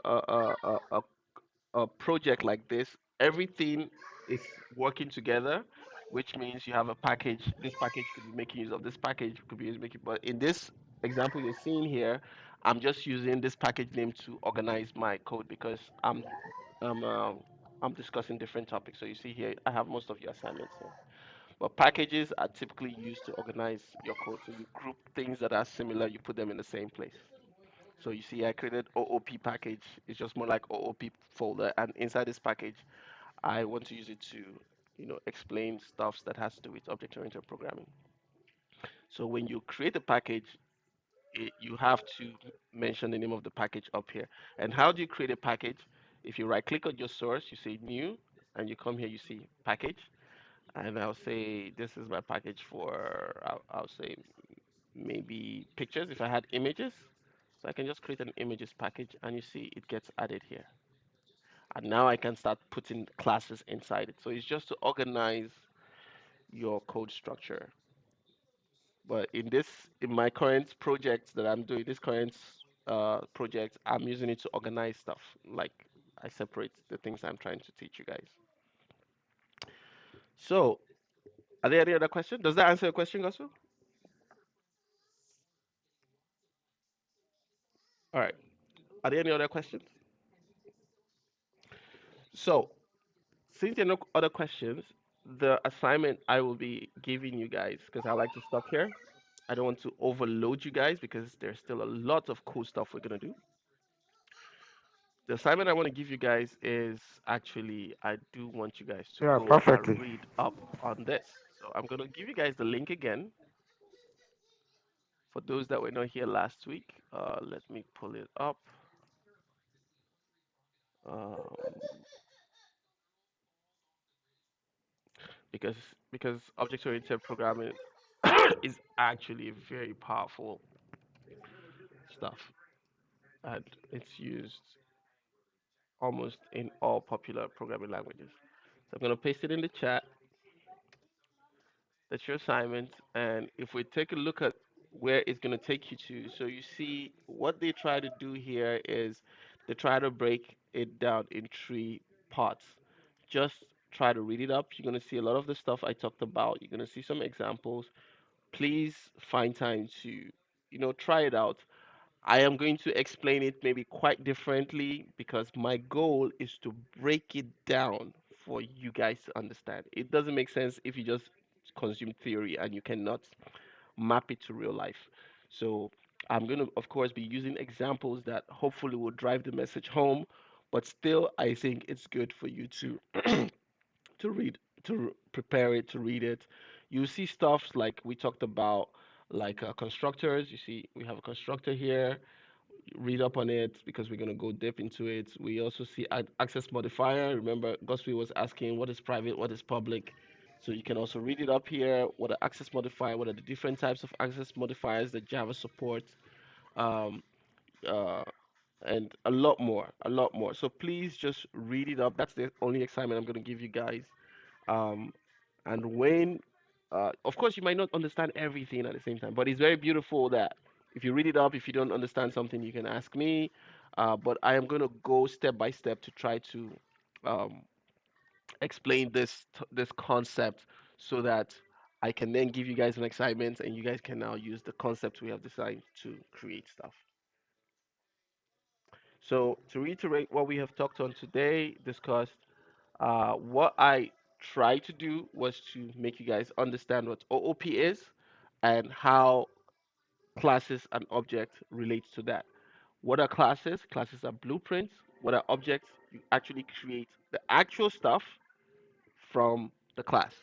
project like this, everything it's working together, which means you have a package. This package could be making use of this package, could be used making. But in this example you're seeing here, I'm just using this package name to organize my code because I'm uh, I'm discussing different topics. So you see here, I have most of your assignments here. But packages are typically used to organize your code. So you group things that are similar, you put them in the same place. So you see, I created OOP package. It's just more like OOP folder, and inside this package, I want to use it to, explain stuff that has to do with object-oriented programming. So when you create a package, you have to mention the name of the package up here. And how do you create a package? If you right-click on your source, you say New, and you come here, you see Package, and I'll say this is my package for, I'll say maybe pictures if I had images. So I can just create an images package, and you see it gets added here. And now I can start putting classes inside it. So it's just to organize your code structure. But in my current project that I'm doing, this current project, I'm using it to organize stuff. Like I separate the things I'm trying to teach you guys. So, are there any other questions? Does that answer your question, Gospel? All right. Are there any other questions? So, since there are no other questions, the assignment I will be giving you guys, because I like to stop here. I don't want to overload you guys because there's still a lot of cool stuff we're gonna do. The assignment I want to give you guys is actually I do want you guys to Yeah, go and perfectly. read up on this. So I'm gonna give you guys the link again for those that were not here last week. Let me pull it up. Um, because object-oriented programming is actually very powerful stuff, and it's used almost in all popular programming languages. So I'm gonna paste it in the chat. That's your assignment. And if we take a look at where it's going to take you to, so you see what they try to do here is they try to break it down in three parts. Just try to read it up. You're going to see a lot of the stuff I talked about. You're going to see some examples. Please find time to, try it out. I am going to explain it maybe quite differently because my goal is to break it down for you guys to understand. It doesn't make sense if you just consume theory and you cannot map it to real life. So I'm going to, of course, be using examples that hopefully will drive the message home, but still, I think it's good for you to to read, prepare it, to read it. You see stuff like we talked about, like constructors. You see, we have a constructor here. Read up on it because we're going to go deep into it. We also see access modifier. Remember, Gospel was asking what is private, what is public. So you can also read it up here. What are access modifier? What are the different types of access modifiers that Java supports? Um, uh, and a lot more, a lot more. So please just read it up. That's the only assignment I'm going to give you guys. Um, and when, of course, you might not understand everything at the same time, but it's very beautiful that if you read it up, if you don't understand something, you can ask me. But I am going to go step by step to try to um, explain this concept so that I can then give you guys an assignment and you guys can now use the concept we have designed to create stuff. So to reiterate what we have talked on today, discussed, what I tried to do was to make you guys understand what OOP is and how classes and objects relates to that. What are classes? Classes are blueprints. What are objects? You actually create the actual stuff from the class.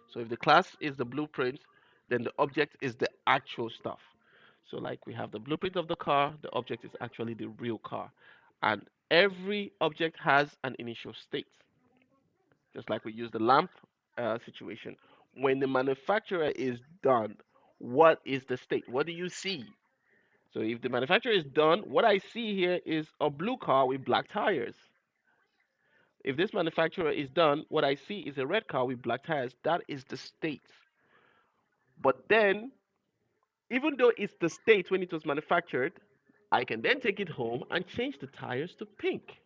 So if the class is the blueprint, then the object is the actual stuff. So like we have the blueprint of the car, the object is actually the real car. And every object has an initial state, just like we use the lamp situation. When the manufacturer is done, what is the state? What do you see? So if the manufacturer is done, what I see here is a blue car with black tires. If this manufacturer is done, what I see is a red car with black tires. That is the state. But then, even though it's the state when it was manufactured, I can then take it home and change the tires to pink.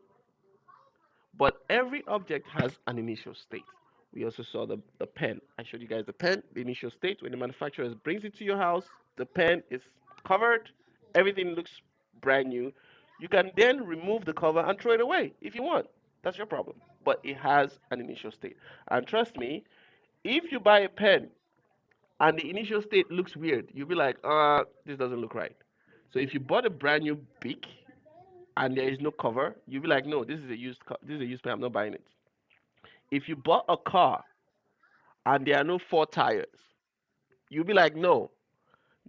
But every object has an initial state. We also saw the pen. I showed you guys the pen, the initial state. When the manufacturer brings it to your house, the pen is covered, everything looks brand new. You can then remove the cover and throw it away if you want. That's your problem. But it has an initial state. And trust me, if you buy a pen and the initial state looks weird, you'll be like, this doesn't look right. So if you bought a brand new Bic and there is no cover, you'll be like, no, this is a used pen. I'm not buying it. If you bought a car and there are no four tires, you'll be like, no,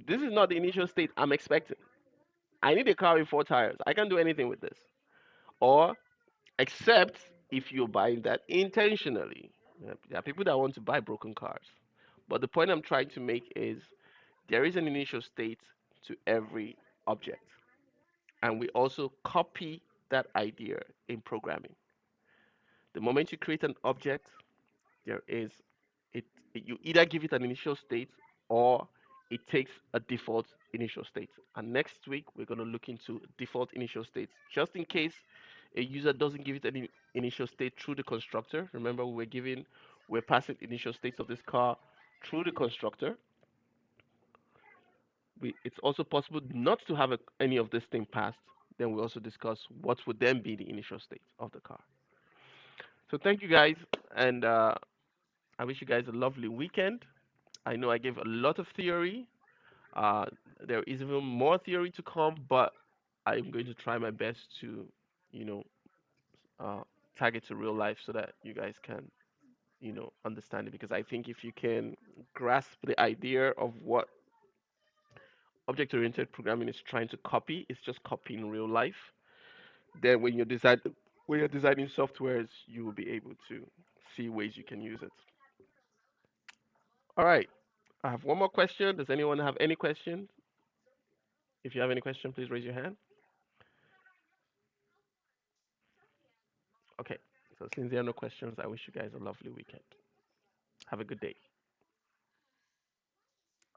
this is not the initial state I'm expecting. I need a car with four tires. I can't do anything with this. Or except if you're buying that intentionally. There are people that want to buy broken cars. But the point I'm trying to make is there is an initial state to every object. And we also copy that idea in programming. The moment you create an object, there is it, you either give it an initial state or it takes a default initial state. And next week we're going to look into default initial states just in case a user doesn't give it any initial state through the constructor. Remember we're passing initial states of this car through the constructor. It's also possible not to have any of this thing passed. Then we also discuss what would then be the initial state of the car. So thank you guys, and I wish you guys a lovely weekend. I know I gave a lot of theory. Uh, there is even more theory to come, but I'm going to try my best to, you know, uh, tag it to real life so that you guys can, understand it. Because I think if you can grasp the idea of what object-oriented programming is trying to copy, it's just copying real life. Then when you're designing softwares, you will be able to see ways you can use it. All right. I have one more question. Does anyone have any questions? If you have any question, please raise your hand. Okay. So since there are no questions, I wish you guys a lovely weekend. Have a good day.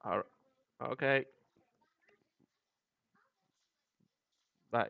All right. Okay. Bye.